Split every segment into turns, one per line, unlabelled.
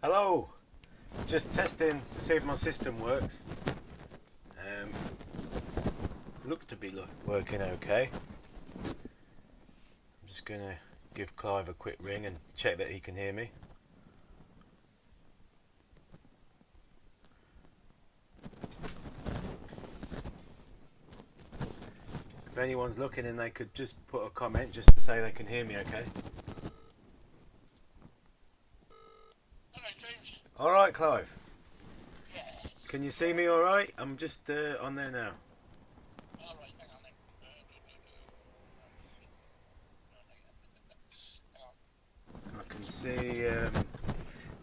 Hello, just testing to see if my system works. Looks to be working okay. I'm just going to give Clive a quick ring and check that he can hear me. If anyone's looking and they could just put a comment just to say they can hear me okay. Alright, Clive.
Yes.
Can you see me alright? I'm just on there now.
Alright, hang on then.
I can see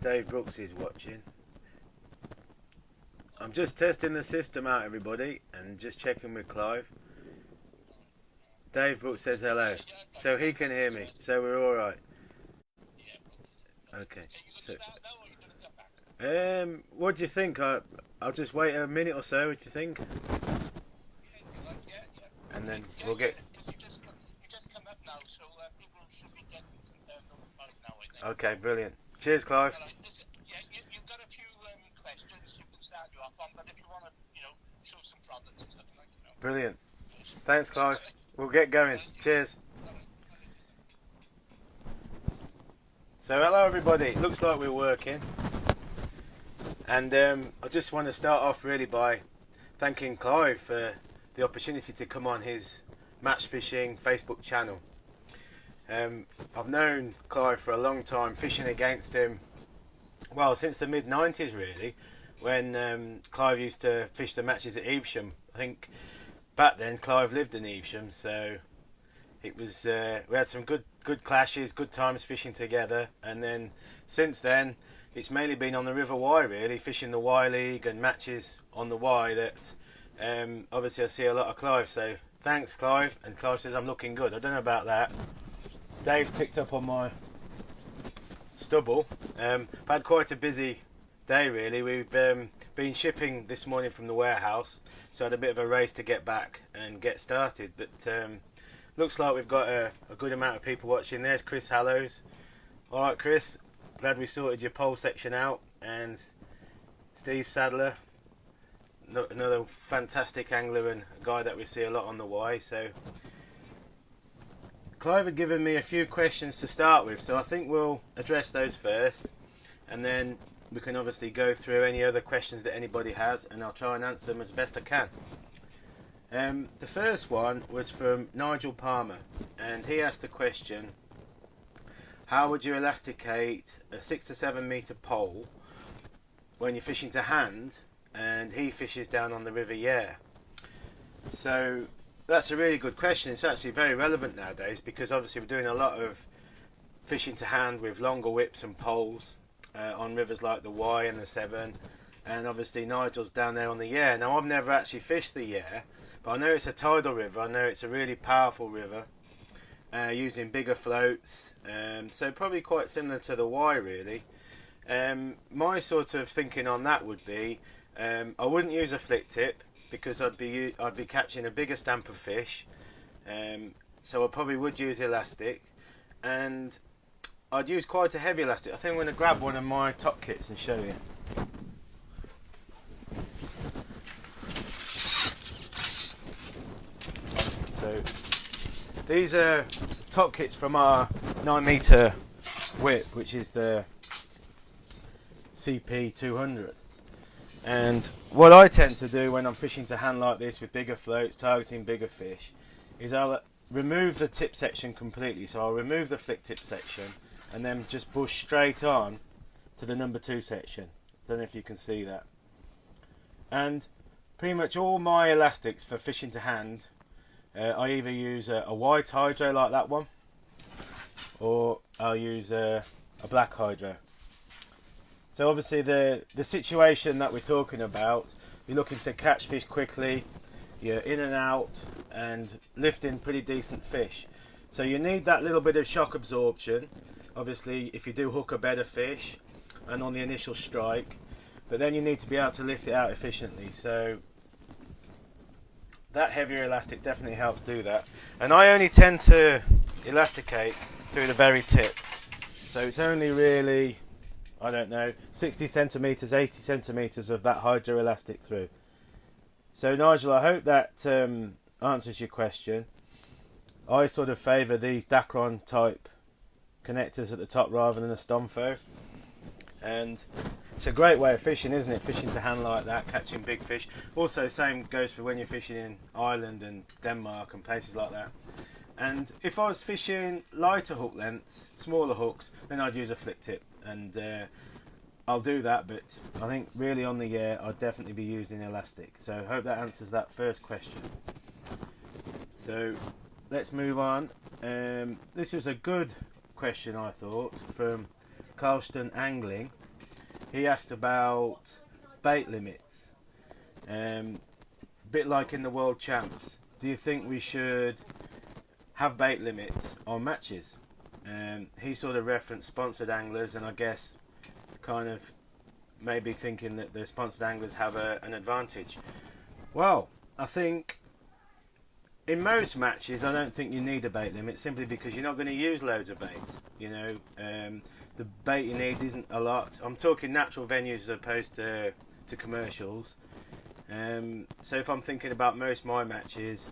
Dave Brooks is watching. I'm just testing the system out, everybody, and just checking with Clive. Dave Brooks says hello, so he can hear me, so we're alright. Okay. So, what do you think? I'll just wait a minute or so. What do you think? And then we'll get.
You just come up now, so people should be getting notified now, I think.
Okay, brilliant. Cheers, Clive.
Listen, you've got a few questions you can start you off on, but if you want to, show some products and stuff like that.
Brilliant. Thanks, Clive. We'll get going. Cheers. So hello everybody, looks like we're working, and I just want to start off really by thanking Clive for the opportunity to come on his match fishing Facebook channel. I've known Clive for a long time, fishing against him, well, since the mid-90s really, when Clive used to fish the matches at Evesham. I think back then Clive lived in Evesham, so it was we had some good clashes, good times fishing together, and then since then it's mainly been on the River Wye really, fishing the Wye League and matches on the Wye that obviously I see a lot of Clive, so thanks Clive. And Clive says I'm looking good. I don't know about that. Dave picked up on my stubble. I've had quite a busy day really. We've been shipping this morning from the warehouse, so I had a bit of a race to get back and get started, but looks like we've got a good amount of people watching. There's Chris Hallows. Alright Chris, glad we sorted your pole section out. And Steve Sadler, another fantastic angler and a guy that we see a lot on the Wye. So Clive had given me a few questions to start with, so I think we'll address those first, and then we can obviously go through any other questions that anybody has, and I'll try and answer them as best I can. The first one was from Nigel Palmer, and he asked the question: how would you elasticate a 6 to 7 metre pole when you're fishing to hand and he fishes down on the River Yare? So that's a really good question. It's actually very relevant nowadays, because obviously we're doing a lot of fishing to hand with longer whips and poles on rivers like the Wye and the Severn, and obviously Nigel's down there on the Yare. Now I've never actually fished the Yare, but I know it's a tidal river. I know it's a really powerful river, using bigger floats, so probably quite similar to the Wye really. My sort of thinking on that would be, I wouldn't use a flick tip, because I'd be catching a bigger stamp of fish, so I probably would use elastic, and I'd use quite a heavy elastic. I think I'm going to grab one of my top kits and show you. So these are top kits from our 9 metre whip, which is the CP200. And what I tend to do when I'm fishing to hand like this with bigger floats, targeting bigger fish, is I'll remove the tip section completely. So I'll remove the flick tip section and then just push straight on to the number 2 section. Don't know if you can see that. And pretty much all my elastics for fishing to hand, I either use a white hydro like that one, or I'll use a black hydro. So obviously the situation that we're talking about, you're looking to catch fish quickly, you're in and out and lifting pretty decent fish. So you need that little bit of shock absorption, obviously if you do hook a better fish and on the initial strike, but then you need to be able to lift it out efficiently. So that heavier elastic definitely helps do that. And I only tend to elasticate through the very tip. So it's only really I don't know, 60 centimetres, 80 centimetres of that hydroelastic through. So Nigel, I hope that answers your question. I sort of favour these Dacron type connectors at the top rather than a Stomfo, and it's a great way of fishing, isn't it? Fishing to hand like that, catching big fish. Also, same goes for when you're fishing in Ireland and Denmark and places like that. And if I was fishing lighter hook lengths, smaller hooks, then I'd use a flick tip, and I'll do that, but I think really on the year I'd definitely be using elastic. So I hope that answers that first question. So let's move on. This was a good question, I thought, from Carlston Angling. He asked about bait limits. Bit like in the World Champs, do you think we should have bait limits on matches? He sort of referenced sponsored anglers, and I guess kind of maybe thinking that the sponsored anglers have an advantage. Well, I think in most matches I don't think you need a bait limit, simply because you're not going to use loads of bait. You know, the bait you need isn't a lot. I'm talking natural venues as opposed to commercials. So if I'm thinking about most of my matches,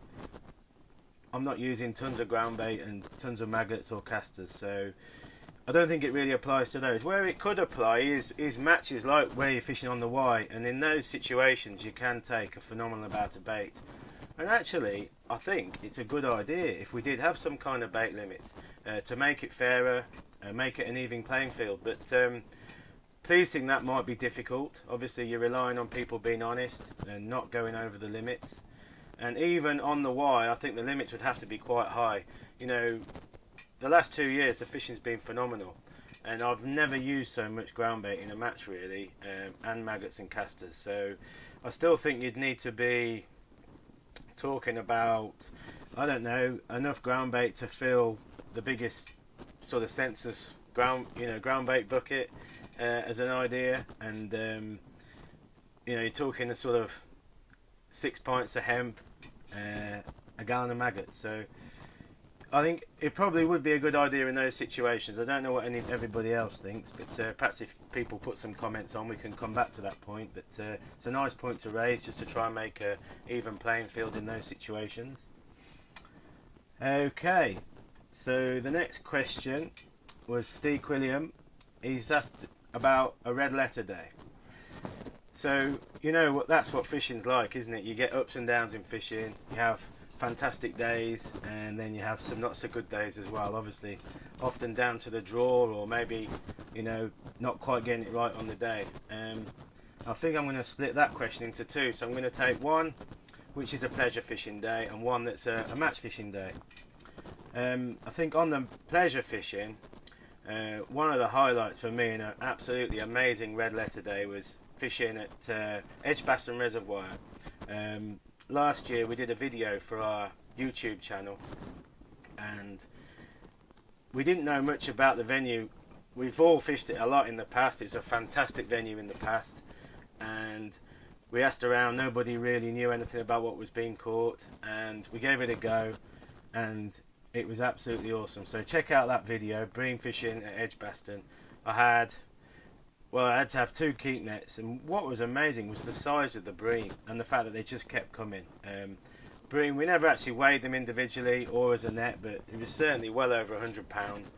I'm not using tons of ground bait and tons of maggots or casters, so I don't think it really applies to those. Where it could apply is matches like where you're fishing on the Y, and in those situations you can take a phenomenal amount of bait. And actually, I think it's a good idea if we did have some kind of bait limit to make it fairer, make it an even playing field. But pleasing that might be difficult. Obviously, you're relying on people being honest and not going over the limits. And even on the Y, I think the limits would have to be quite high. You know, the last 2 years the fishing's been phenomenal, and I've never used so much ground bait in a match really, and maggots and casters. So I still think you'd need to be talking about, I don't know, enough ground bait to fill the biggest sort of census ground bait bucket as an idea, and you're talking a sort of 6 pints of hemp, a gallon of maggots. So I think it probably would be a good idea in those situations. I don't know what everybody else thinks, but perhaps if people put some comments on, we can come back to that point. But it's a nice point to raise, just to try and make a even playing field in those situations. Okay, so the next question was Steve William. He's asked about a red letter day. So you know that's what fishing's like, isn't it? You get ups and downs in fishing. You have fantastic days, and then you have some not so good days as well, obviously often down to the draw, or maybe not quite getting it right on the day. I think I'm going to split that question into two, so I'm going to take one which is a pleasure fishing day and one that's a match fishing day. I think on the pleasure fishing, one of the highlights for me in an absolutely amazing red letter day was fishing at Edgbaston Reservoir. Last year we did a video for our YouTube channel, and we didn't know much about the venue. We've all fished it a lot in the past. It's a fantastic venue in the past, and we asked around. Nobody really knew anything about what was being caught, and we gave it a go, and it was absolutely awesome. So check out that video, bream fishing at Edgbaston. I had to have 2 keep nets, and what was amazing was the size of the bream and the fact that they just kept coming. Bream, we never actually weighed them individually or as a net, but it was certainly well over 100 pounds,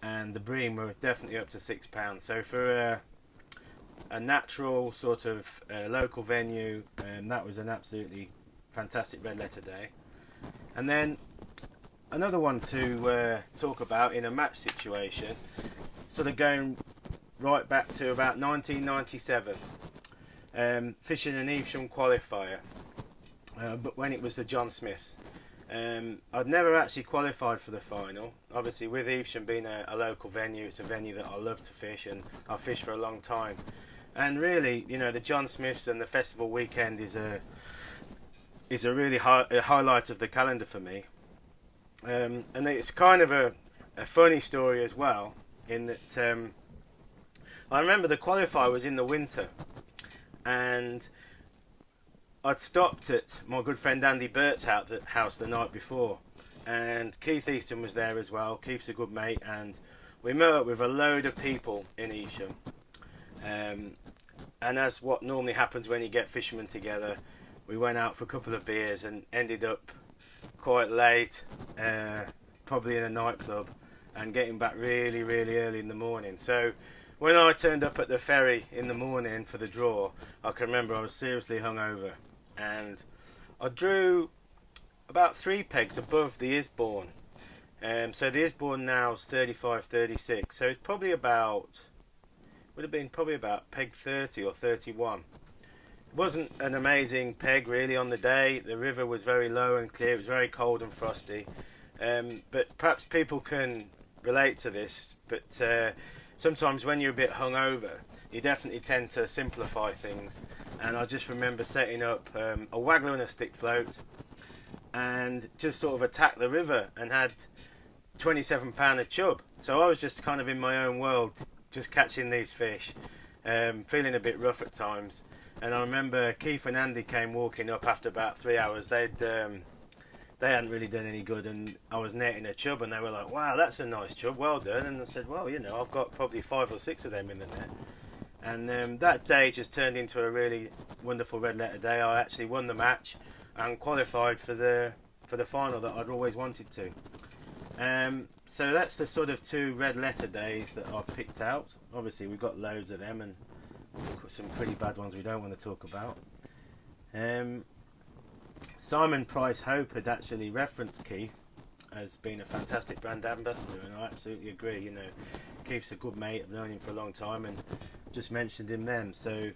and the bream were definitely up to 6 pounds. So for a natural sort of local venue, that was an absolutely fantastic red letter day. And then another one to talk about in a match situation, sort of going right back to about 1997, fishing an Evesham qualifier, but when it was the John Smiths. I'd never actually qualified for the final. Obviously, with Evesham being a local venue, it's a venue that I love to fish, and I've fished for a long time. And really, the John Smiths and the festival weekend is a really a highlight of the calendar for me. And it's kind of a funny story as well, in that I remember the qualifier was in the winter, and I'd stopped at my good friend Andy Burt's house the night before, and Keith Easton was there as well. Keith's a good mate, and we met up with a load of people in Evesham, And as what normally happens when you get fishermen together, we went out for a couple of beers and ended up quite late, probably in a nightclub, and getting back really early in the morning. So when I turned up at the ferry in the morning for the draw, I can remember I was seriously hungover, and I drew about 3 pegs above the Isborne. So the Isborne now is 35-36, so it's probably about, would have been probably about peg 30 or 31. It wasn't an amazing peg really on the day. The river was very low and clear, it was very cold and frosty. But perhaps people can relate to this, but sometimes when you're a bit hungover, you definitely tend to simplify things. And I just remember setting up a waggler and a stick float and just sort of attacked the river and had 27-pounder chub. So I was just kind of in my own world, just catching these fish, feeling a bit rough at times. And I remember Keith and Andy came walking up after about 3 hours. They hadn't really done any good, and I was netting a chub, and they were like, "Wow, that's a nice chub, well done." And I said, "Well, you know, I've got probably 5 or 6 of them in the net." And that day just turned into a really wonderful red letter day. I actually won the match and qualified for the final that I'd always wanted to. So that's the sort of 2 red letter days that I've picked out. Obviously we've got loads of them, and some pretty bad ones we don't want to talk about. Simon Price Hope had actually referenced Keith as being a fantastic brand ambassador, and I absolutely agree. You know, Keith's a good mate, I've known him for a long time, and just mentioned him then. So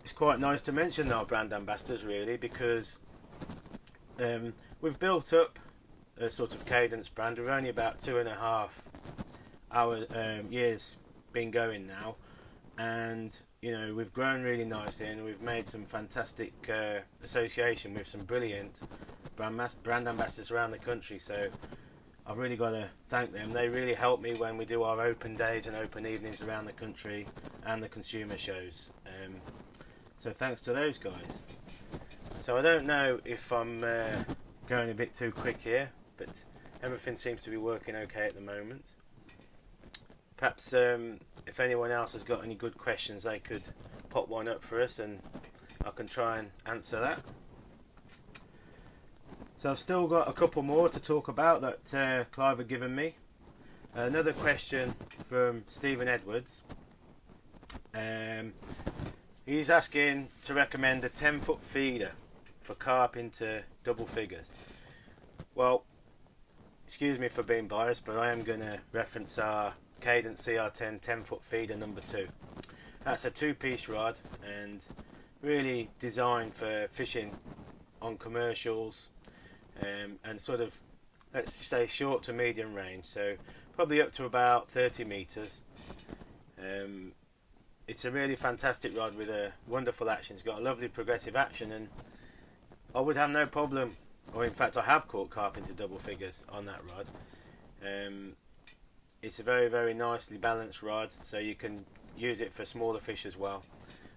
it's quite nice to mention our brand ambassadors really, because we've built up a sort of Cadence brand. We're only about 2.5 years been going now, and you know, we've grown really nicely, and we've made some fantastic association with some brilliant brand ambassadors around the country. So I've really got to thank them. They really help me when we do our open days and open evenings around the country and the consumer shows. So thanks to those guys. So I don't know if I'm going a bit too quick here, but everything seems to be working okay at the moment. Perhaps if anyone else has got any good questions, they could pop one up for us and I can try and answer that. So I've still got a couple more to talk about that Clive had given me. Another question from Stephen Edwards. He's asking to recommend a 10-foot feeder for carp into double figures. Well, excuse me for being biased, but I am going to reference our Cadence CR10 10-foot feeder number 2. That's a 2-piece rod and really designed for fishing on commercials and sort of, let's say, short to medium range, so probably up to about 30 meters. It's a really fantastic rod with a wonderful action. It's got a lovely progressive action, and I would have no problem, or in fact I have caught carp into double figures on that rod. It's a very nicely balanced rod, so you can use it for smaller fish as well.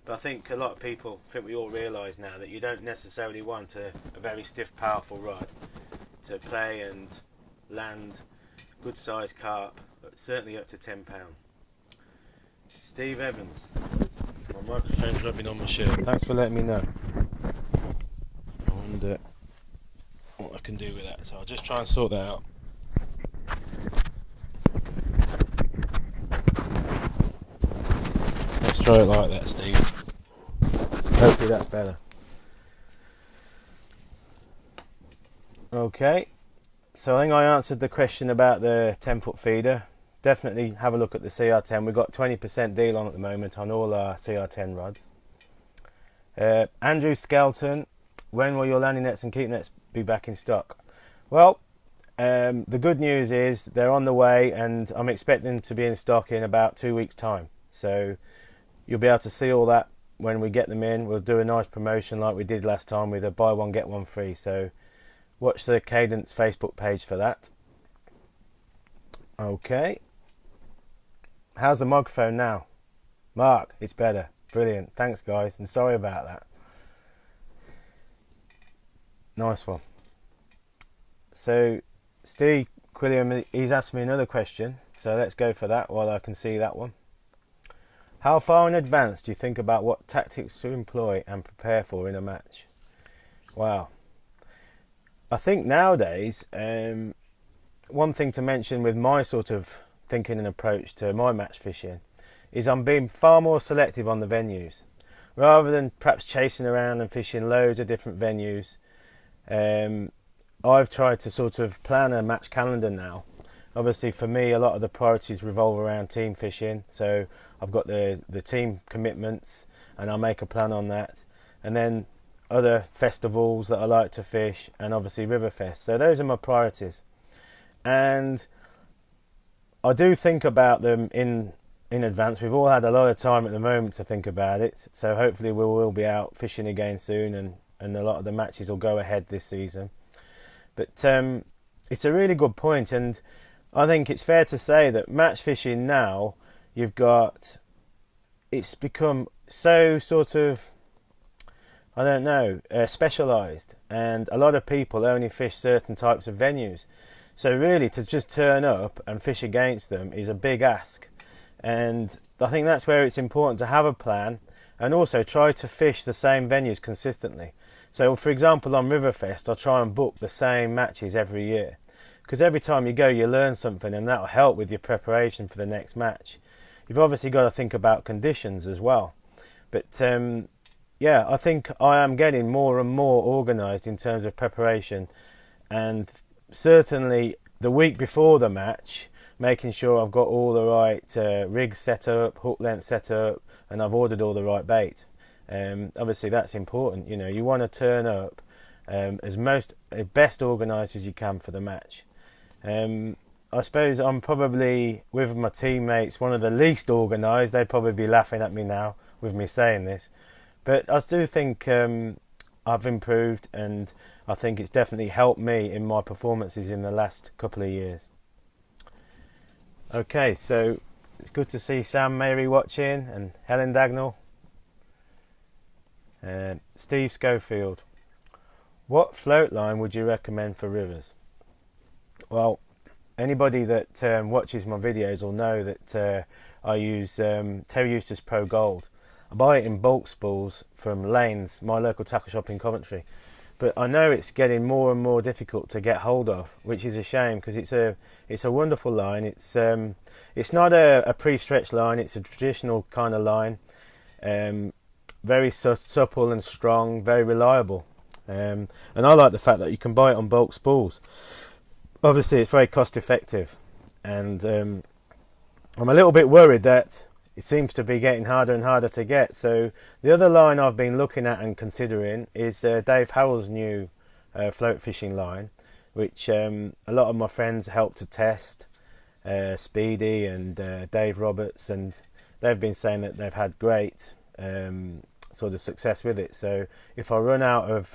But I think a lot of people, I think we all realise now, that you don't necessarily want a very stiff, powerful rod to play and land good sized carp, but certainly up to 10 pound. Steve Evans. My microphone's rubbing on my shirt. Thanks for letting me know. I wonder what I can do with that, so I'll just try and sort that out. Let's try it like that, Steve. Hopefully that's better. Okay, so I think I answered the question about the 10-foot feeder. Definitely have a look at the CR10. We've got 20% deal on at the moment on all our CR10 rods. Andrew Skelton, when will your landing nets and keep nets be back in stock? Well, the good news is they're on the way, and I'm expecting them to be in stock in about 2 weeks' time. So you'll be able to see all that when we get them in. We'll do a nice promotion like we did last time with a buy one get one free. So watch the Cadence Facebook page for that. Okay. How's the microphone now? Mark, it's better. Brilliant. Thanks, guys. And sorry about that. Nice one. So, Steve Quilliam, he's asked me another question. So let's go for that while I can see that one. How far in advance do you think about what tactics to employ and prepare for in a match? Wow. I think nowadays, one thing to mention with my sort of thinking and approach to my match fishing is I'm being far more selective on the venues. Rather than perhaps chasing around and fishing loads of different venues, I've tried to sort of plan a match calendar now. Obviously for me a lot of the priorities revolve around team fishing, so I've got the team commitments and I'll make a plan on that, and then other festivals that I like to fish, and obviously Riverfest. So those are my priorities, and I do think about them in advance. We've all had a lot of time at the moment to think about it, so hopefully we will be out fishing again soon, and a lot of the matches will go ahead this season. But it's a really good point, and I think it's fair to say that match fishing now, it's become so sort of, I don't know, specialised, and a lot of people only fish certain types of venues. So really to just turn up and fish against them is a big ask. And I think that's where it's important to have a plan and also try to fish the same venues consistently. So for example on Riverfest, I'll try and book the same matches every year, because every time you go you learn something, and that'll help with your preparation for the next match. You've obviously got to think about conditions as well. But yeah, I think I am getting more and more organised in terms of preparation, and certainly the week before the match, making sure I've got all the right rigs set up, hook length set up, and I've ordered all the right bait. Obviously that's important. You know, you want to turn up as best organised as you can for the match. I suppose I'm probably, with my teammates, one of the least organised. They'd probably be laughing at me now with me saying this, but I do think I've improved, and I think it's definitely helped me in my performances in the last couple of years. Okay, so it's good to see Sam Mary watching, and Helen Dagnall. Steve Schofield. What float line would you recommend for rivers? Well, anybody that watches my videos will know that I use Terry Eustace Pro Gold. I buy it in bulk spools from Lanes, my local tackle shop in Coventry. But I know it's getting more and more difficult to get hold of, which is a shame, because it's a wonderful line. It's not a pre-stretched line. It's a traditional kind of line, very supple and strong, very reliable. And I like the fact that you can buy it on bulk spools. Obviously, it's very cost effective, and I'm a little bit worried that it seems to be getting harder and harder to get. So the other line I've been looking at and considering is Dave Howell's new float fishing line, which a lot of my friends helped to test, Speedy and Dave Roberts, and they've been saying that they've had great sort of success with it. So if I run out of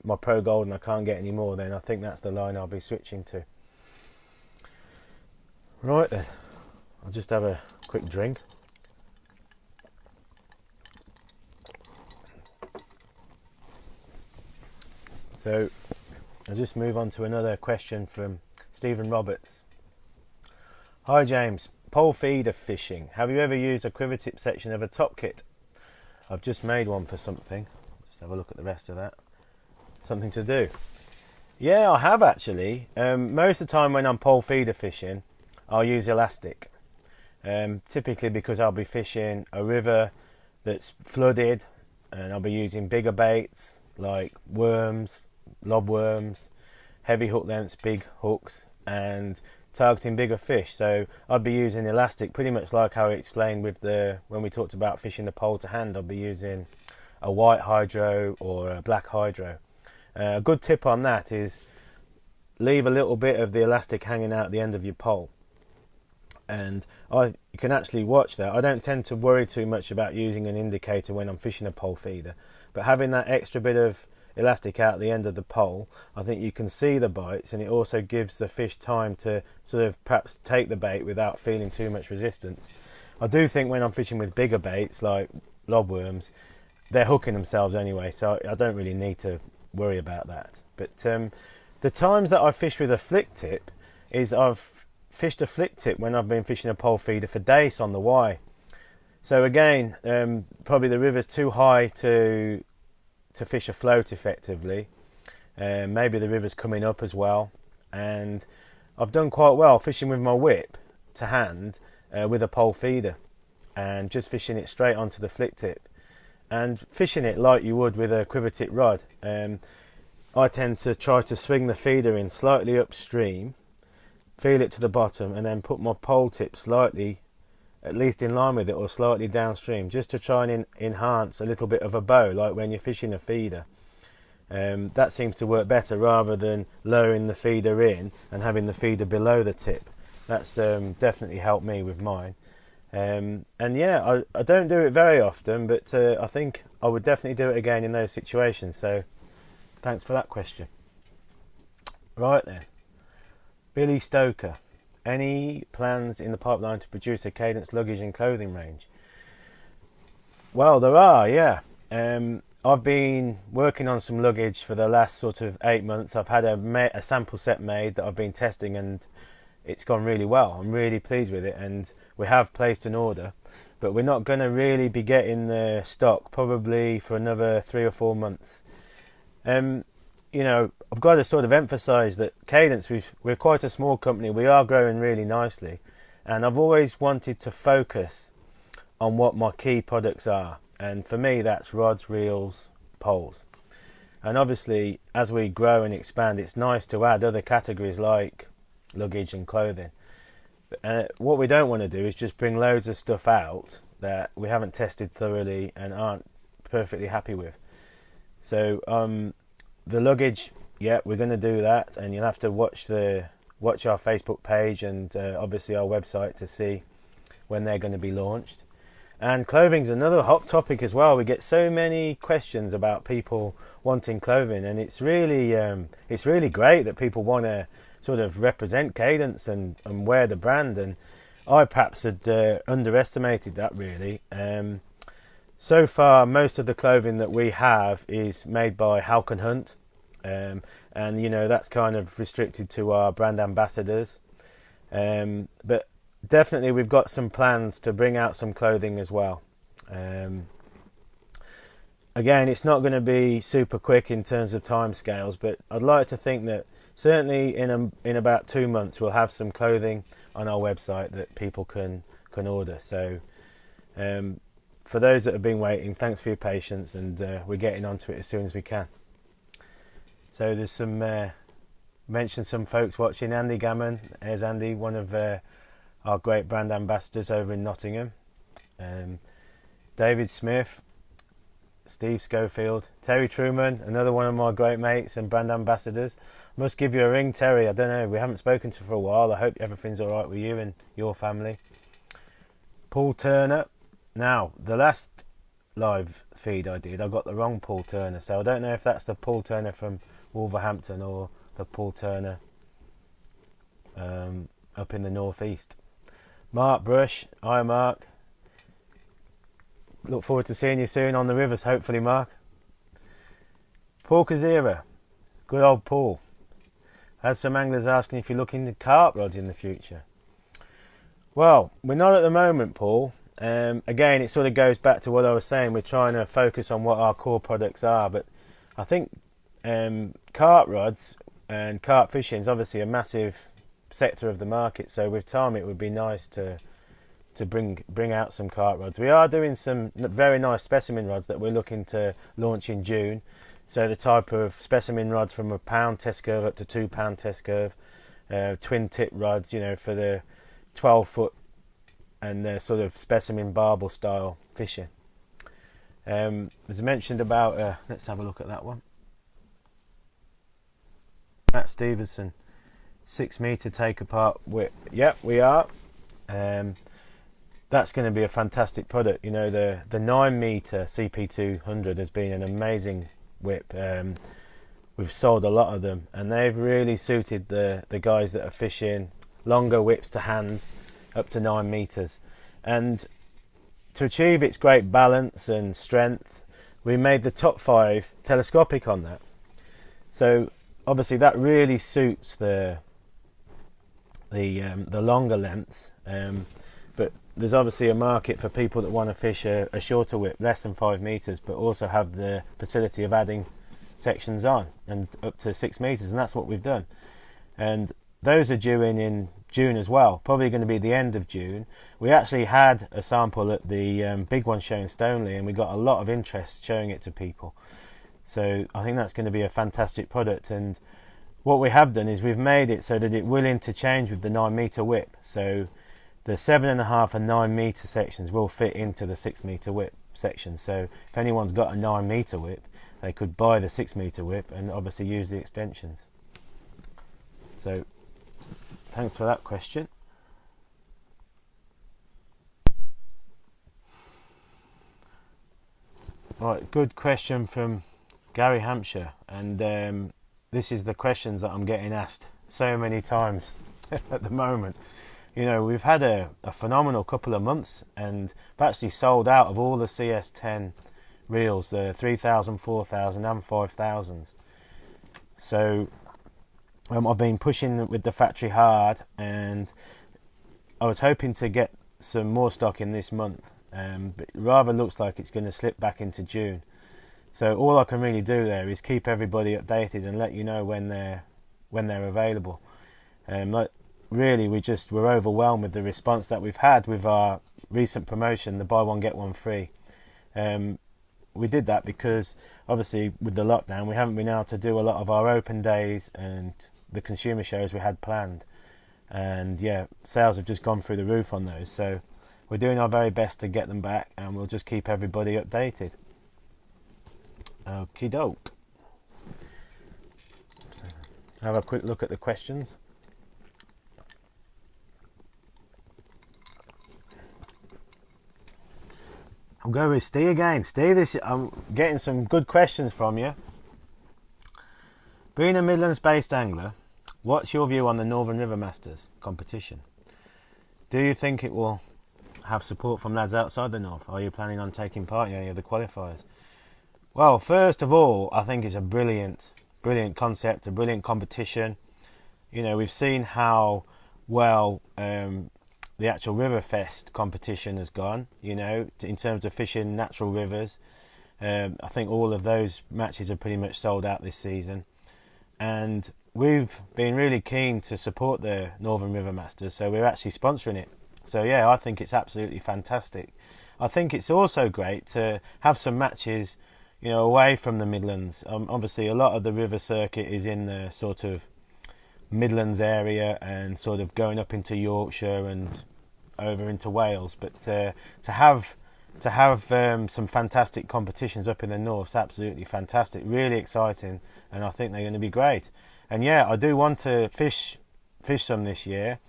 my Pro Gold and I can't get any more, then I think that's the line I'll be switching to. Right then, I'll just have a quick drink. So I'll just move on to another question from Stephen Roberts. Hi James, pole feeder fishing. Have you ever used a quiver tip section of a top kit? I've just made one for something. Just have a look at the rest of that. Something to do. Yeah, I have actually. Most of the time when I'm pole feeder fishing, I'll use elastic. Typically because I'll be fishing a river that's flooded, and I'll be using bigger baits like worms, lob worms, heavy hook lengths, big hooks, and targeting bigger fish. So I'd be using elastic, pretty much like how I explained with when we talked about fishing the pole to hand. I'd be using a white hydro or a black hydro. A good tip on that is leave a little bit of the elastic hanging out the end of your pole, and you can actually watch that. I don't tend to worry too much about using an indicator when I'm fishing a pole feeder, but having that extra bit of elastic out the end of the pole, I think you can see the bites, and it also gives the fish time to sort of perhaps take the bait without feeling too much resistance. I do think when I'm fishing with bigger baits like lob worms, they're hooking themselves anyway, so I don't really need to worry about that. But the times that I fish with a flick tip is I've fished a flick tip when I've been fishing a pole feeder for dace on the Y. So again, probably the river's too high to fish a float effectively. Maybe the river's coming up as well, and I've done quite well fishing with my whip to hand with a pole feeder and just fishing it straight onto the flick tip and fishing it like you would with a quiver tip rod. I tend to try to swing the feeder in slightly upstream, feel it to the bottom, and then put my pole tip slightly, at least in line with it, or slightly downstream, just to try and enhance a little bit of a bow, like when you're fishing a feeder. That seems to work better rather than lowering the feeder in and having the feeder below the tip. That's definitely helped me with mine. And yeah, I don't do it very often, but I think I would definitely do it again in those situations. So thanks for that question. Right then, Billy Stoker. Any plans in the pipeline to produce a Cadence luggage and clothing range? Well, there are, yeah. I've been working on some luggage for the last sort of 8 months. I've had a sample set made that I've been testing, and it's gone really well. I'm really pleased with it, and we have placed an order, but we're not going to really be getting the stock probably for another 3 or 4 months. You know, I've got to sort of emphasize that Cadence, we're quite a small company. We are growing really nicely, and I've always wanted to focus on what my key products are, and for me that's rods, reels, poles. And obviously as we grow and expand, it's nice to add other categories like luggage and clothing. What we don't want to do is just bring loads of stuff out that we haven't tested thoroughly and aren't perfectly happy with. So the luggage, yeah, we're going to do that, and you'll have to watch our Facebook page and obviously our website to see when they're going to be launched. And clothing's another hot topic as well. We get so many questions about people wanting clothing, and it's really great that people want to sort of represent Cadence and wear the brand. And I perhaps had underestimated that really. So far, most of the clothing that we have is made by Halcon Hunt, and you know, that's kind of restricted to our brand ambassadors. But definitely we've got some plans to bring out some clothing as well. Again, it's not going to be super quick in terms of timescales, but I'd like to think that certainly in about 2 months we'll have some clothing on our website that people can order. So for those that have been waiting, thanks for your patience, and we're getting onto it as soon as we can. So there's some mentioned some folks watching. Andy Gammon, there's Andy, one of our great brand ambassadors over in Nottingham. David Smith, Steve Schofield, Terry Truman, another one of my great mates and brand ambassadors. Must give you a ring, Terry. I don't know, we haven't spoken to you for a while. I hope everything's all right with you and your family. Paul Turner. Now, the last live feed I did, I got the wrong Paul Turner, so I don't know if that's the Paul Turner from Wolverhampton or the Paul Turner up in the northeast. Mark Brush. Hi Mark, look forward to seeing you soon on the rivers, hopefully, Mark. Paul Kazira, good old Paul. Has some anglers asking if you're looking at carp rods in the future. Well, we're not at the moment, Paul. Again, it sort of goes back to what I was saying. We're trying to focus on what our core products are, but I think carp rods and carp fishing is obviously a massive sector of the market. So with time, it would be nice to bring out some carp rods. We are doing some very nice specimen rods that we're looking to launch in June. So the type of specimen rods from a pound test curve up to 2 pound test curve, twin tip rods, you know, for the 12 foot and the sort of specimen barbel style fishing. As I mentioned about, let's have a look at that one. Matt Stevenson, 6 metre take apart whip. Yep, we are. That's going to be a fantastic product. You know, the 9 metre CP200 has been an amazing whip. We've sold a lot of them, and they've really suited the guys that are fishing longer whips to hand up to 9 metres. And to achieve its great balance and strength, we made the top 5 telescopic on that. So obviously that really suits the longer lengths, but there's obviously a market for people that want to fish a shorter whip, less than 5 metres, but also have the facility of adding sections on and up to 6 metres, and that's what we've done. And those are due in June as well, probably going to be the end of June. We actually had a sample at the big one show in Stoneleigh, and we got a lot of interest showing it to people. So I think that's going to be a fantastic product. And what we have done is we've made it so that it will interchange with the 9 metre whip. So the 7.5 and 9 metre sections will fit into the 6 metre whip section. So if anyone's got a 9 metre whip, they could buy the 6 metre whip and obviously use the extensions. So thanks for that question. Right, good question from Gary Hampshire, and this is the questions that I'm getting asked so many times at the moment. You know, we've had a phenomenal couple of months, and we've actually sold out of all the CS10 reels, the 3000, 4000 and 5000s. So I've been pushing with the factory hard, and I was hoping to get some more stock in this month, but it rather looks like it's going to slip back into June. So all I can really do there is keep everybody updated and let you know when they're available. Really, we're overwhelmed with the response that we've had with our recent promotion, the buy one get one free. We did that because obviously with the lockdown we haven't been able to do a lot of our open days and the consumer shows we had planned, and yeah, sales have just gone through the roof on those. So we're doing our very best to get them back, and we'll just keep everybody updated. Okie doke. So have a quick look at the questions. I'll go with Steve again. Steve, I'm getting some good questions from you. Being a Midlands-based angler, what's your view on the Northern River Masters competition? Do you think it will have support from lads outside the North? Are you planning on taking part in any of the qualifiers? Well, first of all, I think it's a brilliant concept, a brilliant competition. You know, we've seen how well the actual Riverfest competition has gone, you know, in terms of fishing natural rivers. I think all of those matches are pretty much sold out this season. And we've been really keen to support the Northern River Masters, so we're actually sponsoring it. So yeah, I think it's absolutely fantastic. I think it's also great to have some matches, you know, away from the Midlands. Obviously a lot of the river circuit is in the sort of Midlands area and sort of going up into Yorkshire and over into Wales, but to have some fantastic competitions up in the north is absolutely fantastic, really exciting, and I think they're going to be great. And yeah, I do want to fish some this year.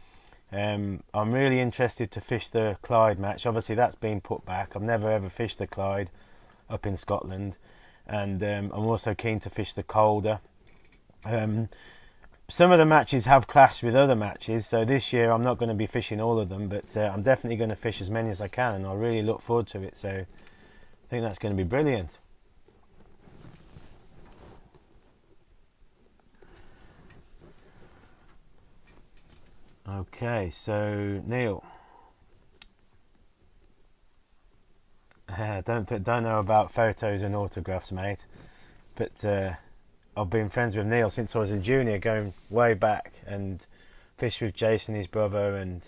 I'm really interested to fish the Clyde match. Obviously that's been put back. I've never ever fished the Clyde up in Scotland, and I'm also keen to fish the Calder. Some of the matches have clashed with other matches, so this year I'm not going to be fishing all of them, but I'm definitely going to fish as many as I can, and I really look forward to it, so I think that's going to be brilliant. Okay, so Neil, don't know about photos and autographs, mate, but I've been friends with Neil since I was a junior, going way back, and fished with Jason, his brother, and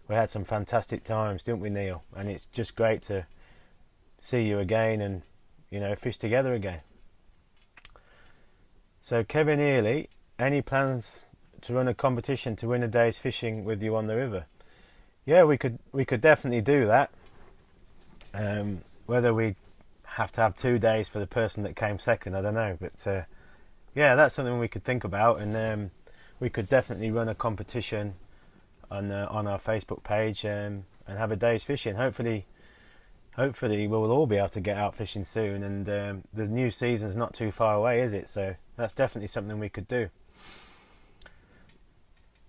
we had some fantastic times, didn't we, Neil? And it's just great to see you again and, you know, fish together again. So Kevin Earley, any plans to run a competition to win a day's fishing with you on the river? Yeah, we could definitely do that. Whether we have to have 2 days for the person that came second, I don't know, but yeah, that's something we could think about, and we could definitely run a competition on our Facebook page and have a day's fishing. Hopefully we'll all be able to get out fishing soon, and the new season's not too far away, is it? So that's definitely something we could do.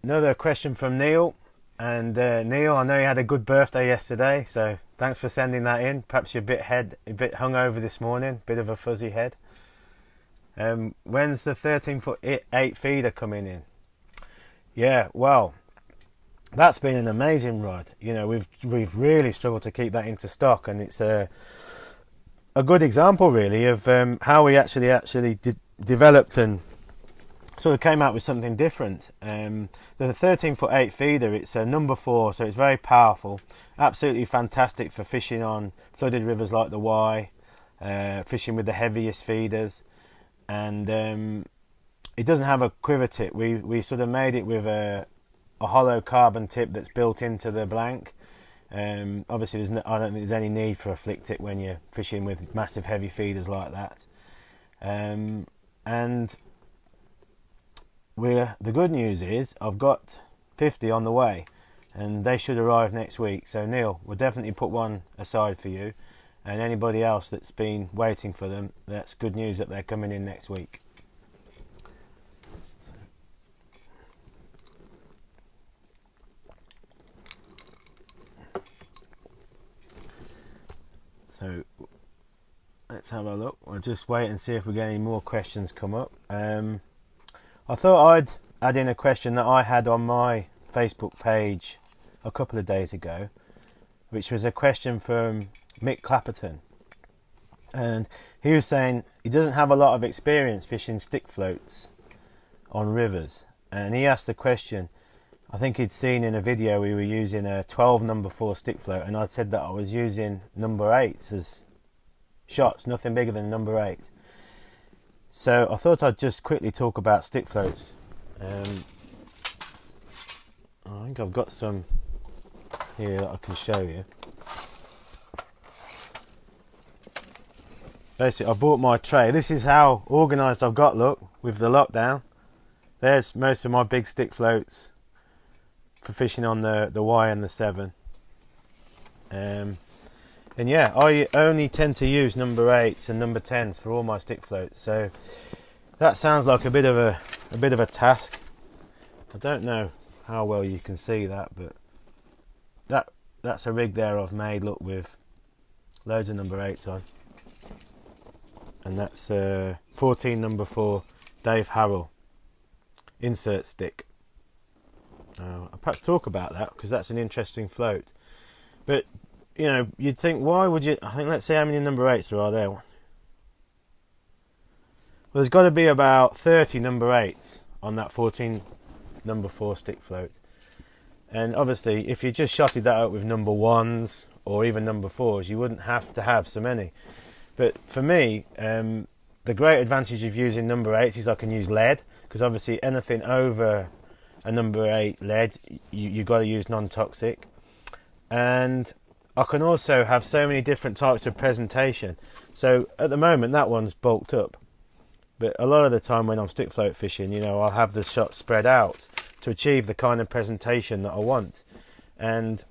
Another question from Neil, and Neil, I know you had a good birthday yesterday, so thanks for sending that in. Perhaps you're a bit hungover this morning, bit of a fuzzy head. When's the 13-foot 8 feeder coming in? Yeah, well, that's been an amazing rod. You know, we've really struggled to keep that into stock, and it's a good example really of how we actually developed and sort of came out with something different. The 13'8" feeder, it's a number 4, so it's very powerful, absolutely fantastic for fishing on flooded rivers like the Wye, fishing with the heaviest feeders, and it doesn't have a quiver tip. We sort of made it with a hollow carbon tip that's built into the blank. Obviously I don't think there's any need for a flick tip when you're fishing with massive heavy feeders like that. And the good news is I've got 50 on the way, and they should arrive next week. So Neil, we'll definitely put one aside for you, and anybody else that's been waiting for them, that's good news that they're coming in next week. So let's have a look. We'll just wait and see if we get any more questions come up. I thought I'd add in a question that I had on my Facebook page a couple of days ago, which was a question from Mick Clapperton, and he was saying he doesn't have a lot of experience fishing stick floats on rivers, and he asked the question. I think he'd seen in a video we were using a 12 number 4 stick float, and I'd said that I was using number 8s as shots, nothing bigger than number 8. So I thought I'd just quickly talk about stick floats. I think I've got some here that I can show you. Basically, I bought my tray. This is how organised I've got, look, with the lockdown. There's most of my big stick floats for fishing on the Wye and the 7. And yeah, I only tend to use number 8s and number 10s for all my stick floats. So that sounds like a bit of a task. I don't know how well you can see that, but that's a rig there I've made, look, with loads of number 8s on. And that's 14 number 4 Dave Harrell insert stick. I'll perhaps talk about that because that's an interesting float. But you know, you'd think, why would you? I think, let's see how many number 8s there are there. Well, there's got to be about 30 number 8s on that 14 number 4 stick float. And obviously, if you just shotted that out with number 1s or even number 4s, you wouldn't have to have so many. But for me, the great advantage of using number 8s is I can use lead, because obviously anything over a number 8 lead, you've got to use non-toxic. And I can also have so many different types of presentation. So at the moment that one's bulked up, but a lot of the time when I'm stick float fishing, you know, I'll have the shot spread out to achieve the kind of presentation that I want. And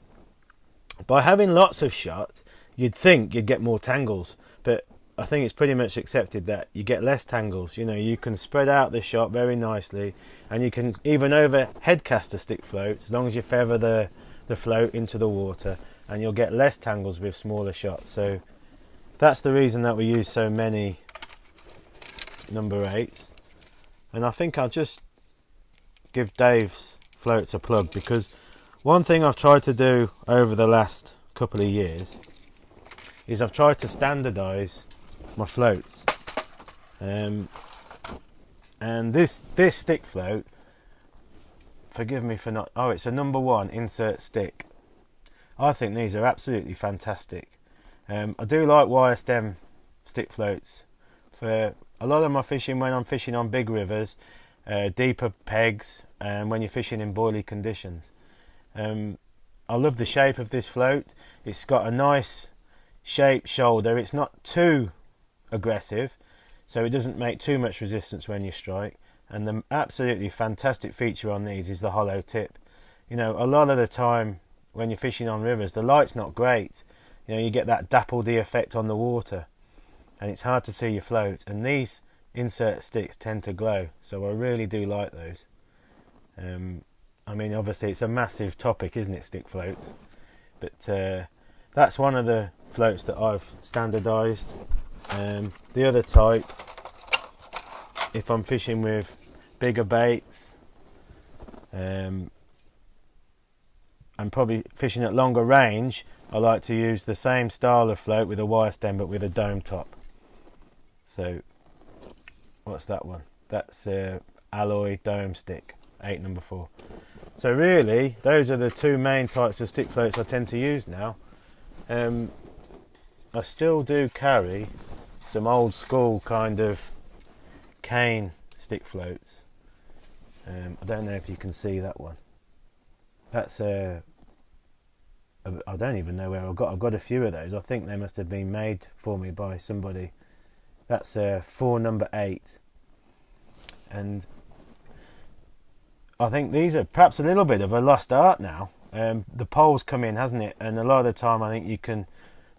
by having lots of shot, you'd think you'd get more tangles, but I think it's pretty much accepted that you get less tangles. You know, you can spread out the shot very nicely, and you can even over head cast a stick float as long as you feather the float into the water, and you'll get less tangles with smaller shots. So that's the reason that we use so many number 8s. And I think I'll just give Dave's floats a plug, because one thing I've tried to do over the last couple of years is I've tried to standardise my floats, and this stick float, forgive me for not, it's a number 1 insert stick. I think these are absolutely fantastic. I do like wire stem stick floats for a lot of my fishing when I'm fishing on big rivers, deeper pegs, and when you're fishing in boily conditions. I love the shape of this float. It's got a nice shaped shoulder. It's not too aggressive, so it doesn't make too much resistance when you strike. And the absolutely fantastic feature on these is the hollow tip. You know, a lot of the time when you're fishing on rivers, the light's not great. You know, you get that dappled-y effect on the water, and it's hard to see your float. And these insert sticks tend to glow, so I really do like those. I mean, obviously it's a massive topic, isn't it, stick floats? But that's one of the floats that I've standardised. The other type, if I'm fishing with bigger baits, and probably fishing at longer range, I like to use the same style of float with a wire stem but with a dome top. So what's that one? That's a alloy dome stick, 8 number 4. So really those are the two main types of stick floats I tend to use now. I still do carry some old school kind of cane stick floats. I don't know if you can see that one. That's I don't even know where I've got a few of those. I think they must have been made for me by somebody. That's 4 number 8, and I think these are perhaps a little bit of a lost art now. The pole's come in, hasn't it? And a lot of the time I think you can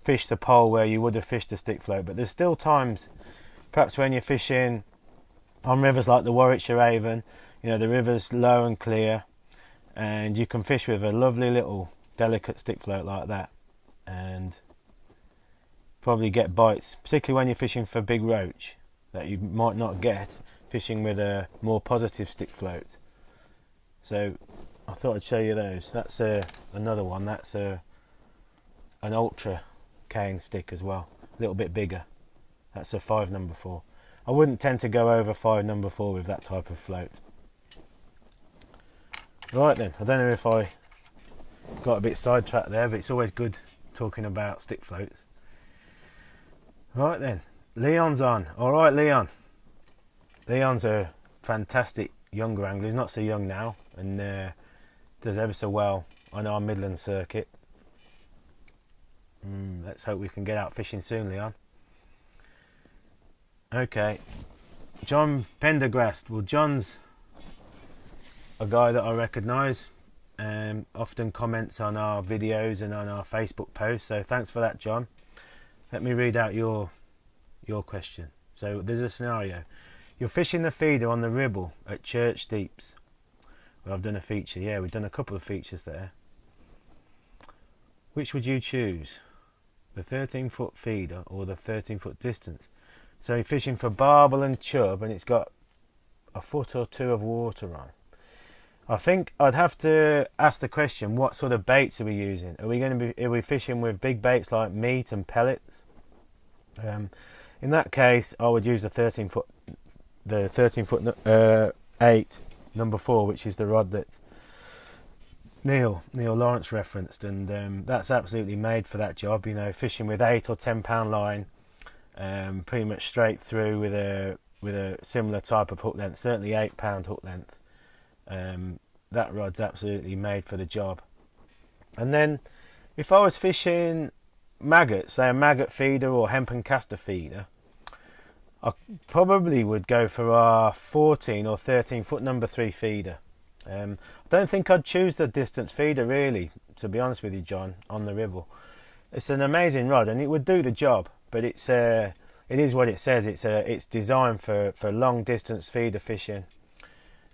fish the pole where you would have fished a stick float, but there's still times, perhaps when you're fishing on rivers like the Warwickshire Avon, you know, the river's low and clear, and you can fish with a lovely little delicate stick float like that and probably get bites, particularly when you're fishing for big roach, that you might not get fishing with a more positive stick float. So I thought I'd show you those. That's another one. That's an ultra cane stick as well, a little bit bigger. That's a 5 number 4. I wouldn't tend to go over 5 number 4 with that type of float. Right then, I don't know if I got a bit sidetracked there, but it's always good talking about stick floats. Right then, Leon's on. Alright Leon. Leon's a fantastic younger angler. He's not so young now, and does ever so well on our Midland circuit. Let's hope we can get out fishing soon, Leon. Okay, John Pendergrast. Well, John's a guy that I recognise, often comments on our videos and on our Facebook posts, so thanks for that, John. Let me read out your question. So there's a scenario. You're fishing the feeder on the Ribble at Church Deeps. Well, I've done a feature. Yeah, we've done a couple of features there. Which would you choose? The 13-foot feeder or the 13-foot distance? So you're fishing for barbel and chub, and it's got a foot or two of water on. I think I'd have to ask the question, what sort of baits are we using? Are we fishing with big baits like meat and pellets? In that case, I would use the 13-foot 8 number 4, which is the rod that Neil Lawrence referenced, and that's absolutely made for that job. You know, fishing with 8 or 10 pound line, pretty much straight through with a similar type of hook length, certainly 8 pound hook length. That rod's absolutely made for the job. And then if I was fishing maggots, say a maggot feeder or hempen caster feeder, I probably would go for our 14 or 13 foot number 3 feeder. I don't think I'd choose the distance feeder really, to be honest with you, John, on the Ribble. It's an amazing rod and it would do the job, but it is what it says. It's designed for long distance feeder fishing.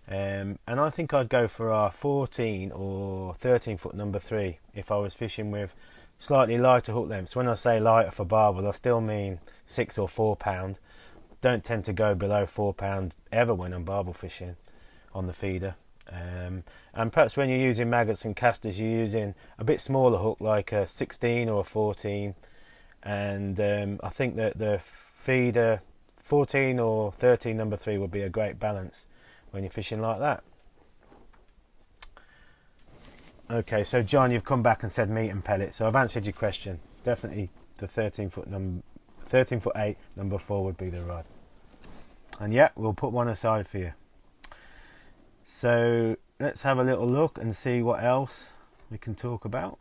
And I think I'd go for our 14 or 13 foot number 3 if I was fishing with slightly lighter hook lengths. When I say lighter for barbel, I still mean 6 or 4 pound. Don't tend to go below 4 pound ever when I'm barbel fishing on the feeder. And perhaps when you're using maggots and casters, you're using a bit smaller hook, like a 16 or a 14. And I think that the feeder 14 or 13 number 3 would be a great balance when you're fishing like that. Okay, so John, you've come back and said meat and pellets, so I've answered your question. Definitely the 13 foot 8 number 4 would be the rod. And yeah, we'll put one aside for you. So let's have a little look and see what else we can talk about.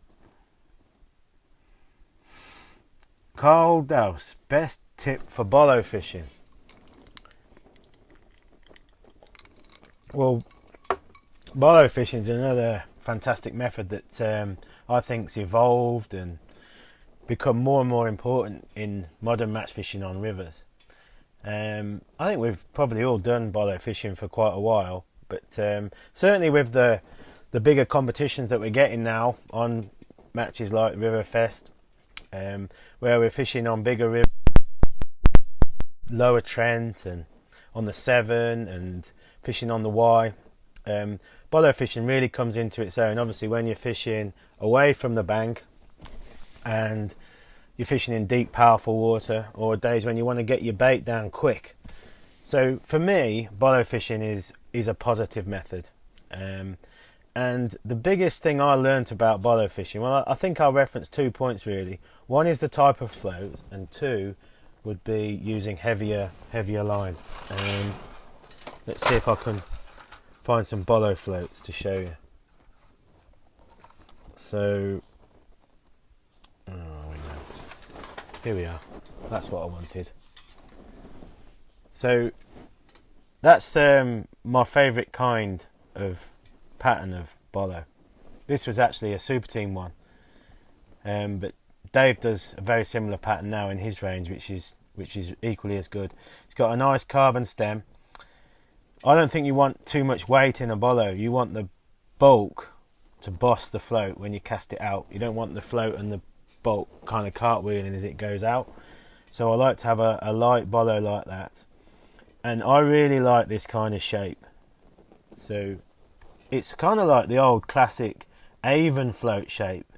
Carl Douse, best tip for bolo fishing. Well, bolo fishing is another fantastic method that I think's evolved and become more and more important in modern match fishing on rivers. I think we've probably all done bolo fishing for quite a while, but certainly with the bigger competitions that we're getting now on matches like Riverfest, where we're fishing on bigger rivers, Lower Trent and on the Severn and fishing on the Wye, Bolo fishing really comes into its own, obviously, when you're fishing away from the bank and you're fishing in deep, powerful water, or days when you want to get your bait down quick. So for me, Bolo fishing is a positive method. And the biggest thing I learnt about Bolo fishing, well, I think I'll reference 2 points really. One is the type of float, and 2 would be using heavier line. Let's see if I can find some Bolo floats to show you. So, here we are. That's what I wanted. So that's my favourite kind of pattern of Bolo. This was actually a Super Team one, but Dave does a very similar pattern now in his range, which is equally as good. It's got a nice carbon stem. I don't think you want too much weight in a Bolo. You want the bulk to boss the float when you cast it out. You don't want the float and the bulk kind of cartwheeling as it goes out. So I like to have a light Bolo like that, and I really like this kind of shape. So it's kind of like the old classic Avon float shape,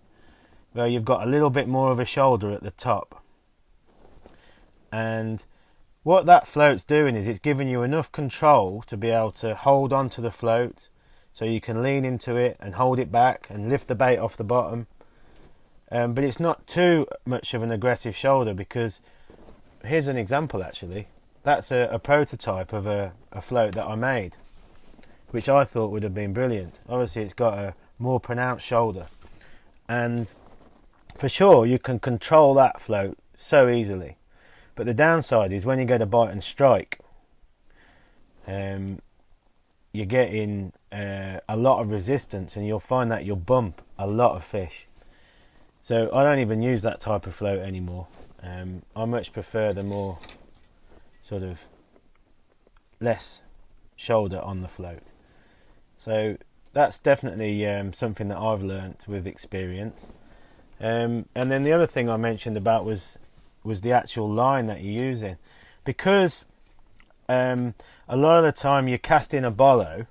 where you've got a little bit more of a shoulder at the top. And what that float's doing is it's giving you enough control to be able to hold onto the float, so you can lean into it and hold it back and lift the bait off the bottom. But it's not too much of an aggressive shoulder, because here's an example actually. That's a prototype of a float that I made, which I thought would have been brilliant. Obviously it's got a more pronounced shoulder, and for sure you can control that float so easily. But the downside is when you go to bite and strike, you're getting a lot of resistance, and you'll find that you'll bump a lot of fish. So I don't even use that type of float anymore. I much prefer the more sort of less shoulder on the float. So that's definitely something that I've learnt with experience. And then the other thing I mentioned about was the actual line that you're using, because a lot of the time you're casting a Bolo,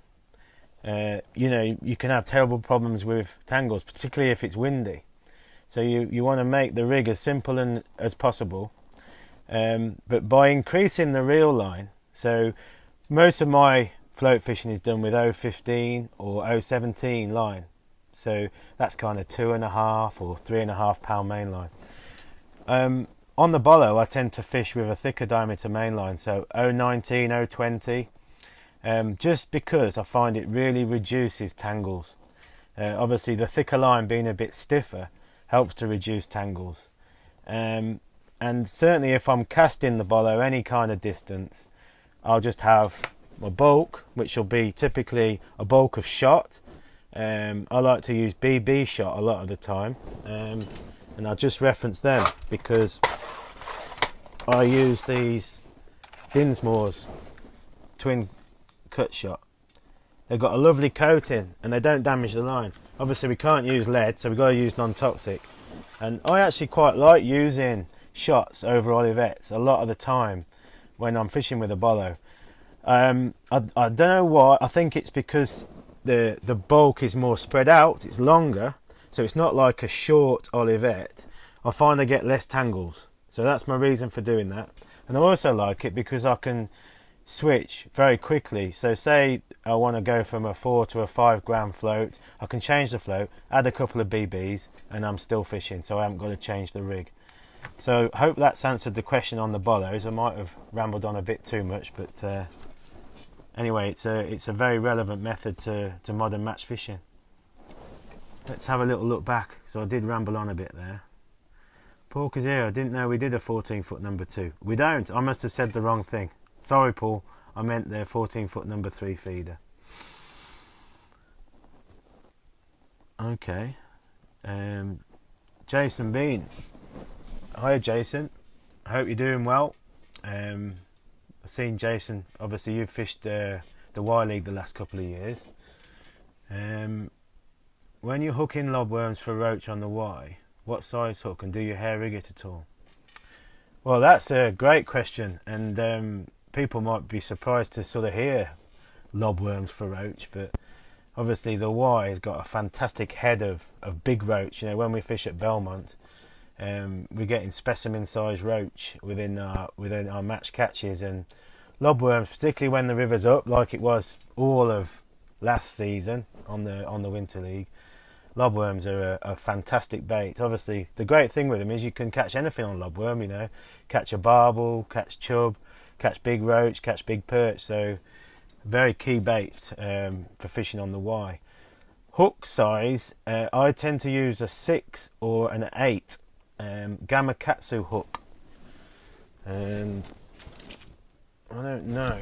you can have terrible problems with tangles, particularly if it's windy. So you want to make the rig as simple as possible, but by increasing the reel line. So most of my float fishing is done with 0.15 or 0.17 line, so that's kind of 2.5 or 3.5 pound mainline. On the Bolo I tend to fish with a thicker diameter mainline, so 0.19, 0.20, just because I find it really reduces tangles. Obviously the thicker line being a bit stiffer helps to reduce tangles, and certainly if I'm casting the Bolo any kind of distance, I'll just have my bulk, which will be typically a bulk of shot. I like to use BB shot a lot of the time, and I'll just reference them because I use these Dinsmore's twin cut shot. They've got a lovely coating and they don't damage the line. Obviously we can't use lead, so we've got to use non-toxic, and I actually quite like using shots over olivettes a lot of the time when I'm fishing with a Bolo. I don't know why. I think it's because the bulk is more spread out, it's longer, so it's not like a short olivette. I find I get less tangles, so that's my reason for doing that. And I also like it because I can switch very quickly. So say I want to go from a 4 to a 5 gram float, I can change the float, add a couple of BBs, and I'm still fishing, so I haven't got to change the rig. So I hope that's answered the question on the Bolos. I might have rambled on a bit too much, but anyway, it's a very relevant method to modern match fishing. Let's have a little look back. So I did ramble on a bit there. Paul Kazir, I didn't know we did a 14-foot number 2. We don't. I must have said the wrong thing. Sorry, Paul. I meant the 14-foot number 3 feeder. Okay. Jason Bean. Hi, Jason. I hope you're doing well. I've seen Jason. Obviously, you've fished the Y League the last couple of years. When you're hooking lob worms for roach on the Y, what size hook, and do you hair rig it at all? Well, that's a great question, and people might be surprised to sort of hear lob worms for roach, but obviously the Y has got a fantastic head of big roach. You know, when we fish at Belmont, we're getting specimen sized roach within our match catches, and lob worms, particularly when the river's up like it was all of last season on the Winter League. Lob worms are a fantastic bait. Obviously, the great thing with them is you can catch anything on lob worm. You know, catch a barbel, catch chub, catch big roach, catch big perch. So, very key bait for fishing on the Y. Hook size, I tend to use a 6 or an 8 Gamakatsu hook, and I don't know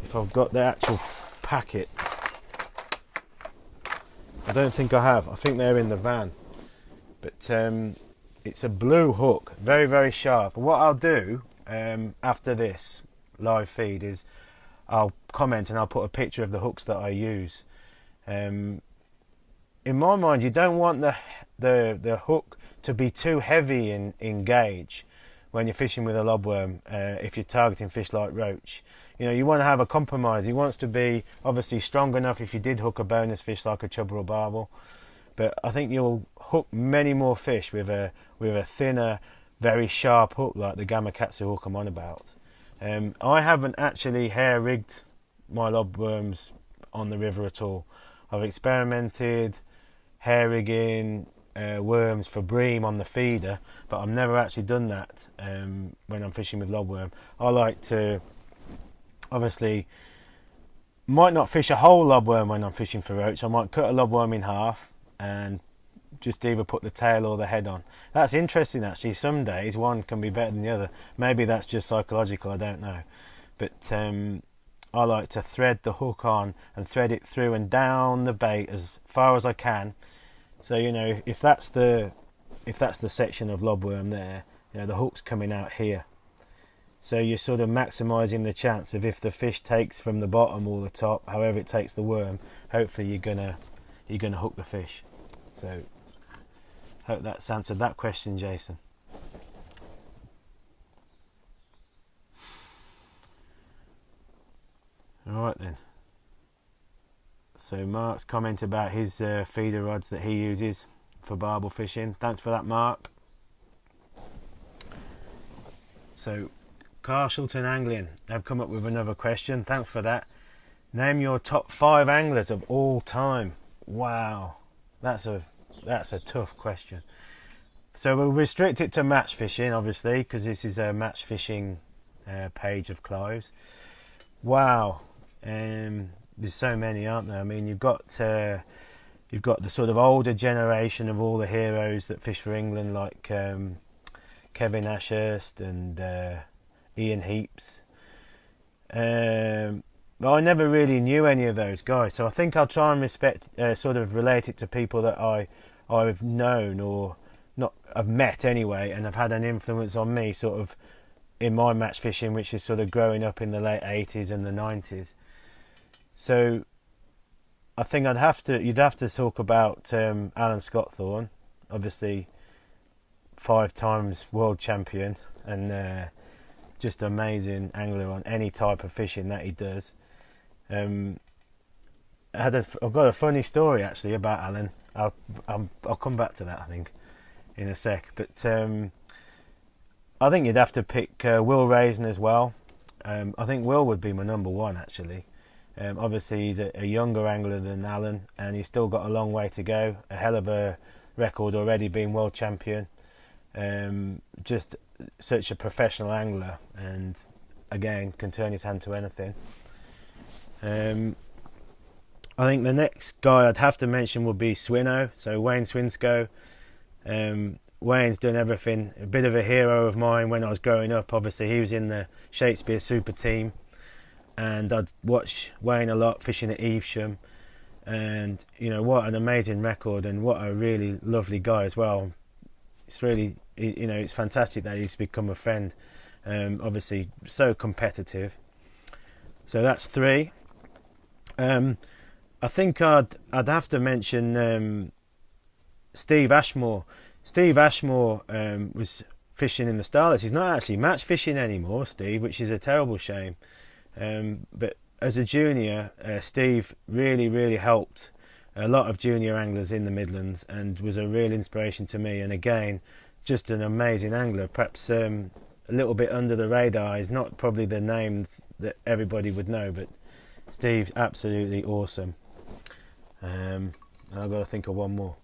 if I've got the actual packets. I don't think I have. I think they're in the van. But it's a blue hook, very, very sharp. And what I'll do after this live feed is I'll comment and I'll put a picture of the hooks that I use. In my mind, you don't want the hook to be too heavy in gauge when you're fishing with a lob worm, if you're targeting fish like roach. You know, you want to have a compromise. He wants to be obviously strong enough if you did hook a bonus fish like a chub or a barbel, but I think you'll hook many more fish with a thinner, very sharp hook like the Gamakatsu hook I'm on about. I haven't actually hair rigged my lob worms on the river at all. I've experimented hair rigging worms for bream on the feeder, but I've never actually done that when I'm fishing with lob worm. I like to obviously might not fish a whole lob worm when I'm fishing for roach. I might cut a lob worm in half and just either put the tail or the head on. That's interesting actually. Some days one can be better than the other. Maybe that's just psychological, I don't know. But I like to thread the hook on and thread it through and down the bait as far as I can. So you know, if that's the section of lob worm there, you know, the hook's coming out here. So you're sort of maximising the chance of if the fish takes from the bottom or the top, however it takes the worm, hopefully you're gonna hook the fish. So hope that's answered that question, Jason. Alright then. So Mark's comment about his feeder rods that he uses for barbel fishing. Thanks for that, Mark. So Carshalton Angling, they've come up with another question. Thanks for that. Name your top 5 anglers of all time. Wow, that's a tough question. So we'll restrict it to match fishing, obviously, because this is a match fishing page of Clive's. Wow, there's so many, aren't there? I mean, you've got the sort of older generation of all the heroes that fish for England, like Kevin Ashurst and Ian Heaps. But I never really knew any of those guys, so I think I'll try and sort of relate it to people that I've known or not have met anyway, and have had an influence on me, sort of in my match fishing, which is sort of growing up in the late 80s and the 90s. So I think you'd have to talk about Alan Scott-Thorne, obviously 5 times world champion and just amazing angler on any type of fishing that he does. I've got a funny story actually about Alan. I'll come back to that, I think, in a sec. But I think you'd have to pick Will Raisin as well. I think Will would be my number 1 actually. Obviously he's a younger angler than Alan, and he's still got a long way to go. A hell of a record already, being world champion. Just such a professional angler, and again can turn his hand to anything. I think the next guy I'd have to mention would be Swino, so Wayne Swinscoe. Wayne's done everything, a bit of a hero of mine when I was growing up. Obviously he was in the Shakespeare Super Team, and I'd watch Wayne a lot fishing at Evesham, and you know, what an amazing record, and what a really lovely guy as well. It's really, you know, it's fantastic that he's become a friend. Obviously so competitive. So that's 3. I think I'd have to mention Steve Ashmore. Steve Ashmore was fishing in the Starlets. He's not actually match fishing anymore, Steve, which is a terrible shame. But as a junior, Steve really helped a lot of junior anglers in the Midlands, and was a real inspiration to me. And again, just an amazing angler. Perhaps a little bit under the radar. He's not probably the name that everybody would know, but Steve's absolutely awesome. And I've got to think of one more.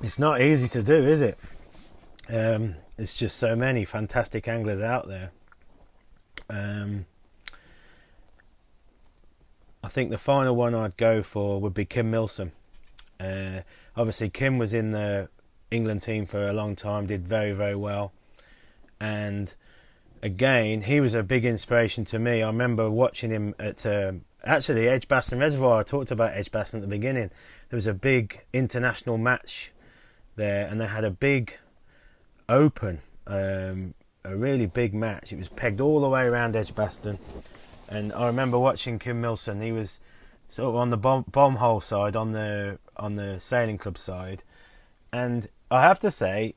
It's not easy to do, is it? There's just so many fantastic anglers out there. I think the final one I'd go for would be Kim Milsom. Obviously Kim was in the England team for a long time, did very, very well, and again he was a big inspiration to me. I remember watching him at actually Edgbaston Reservoir. I talked about Edgbaston at the beginning. There was a big international match there, and they had a big open, a really big match. It was pegged all the way around Edgbaston, and I remember watching Kim Milson. He was sort of on the bomb hole side, on the sailing club side, and I have to say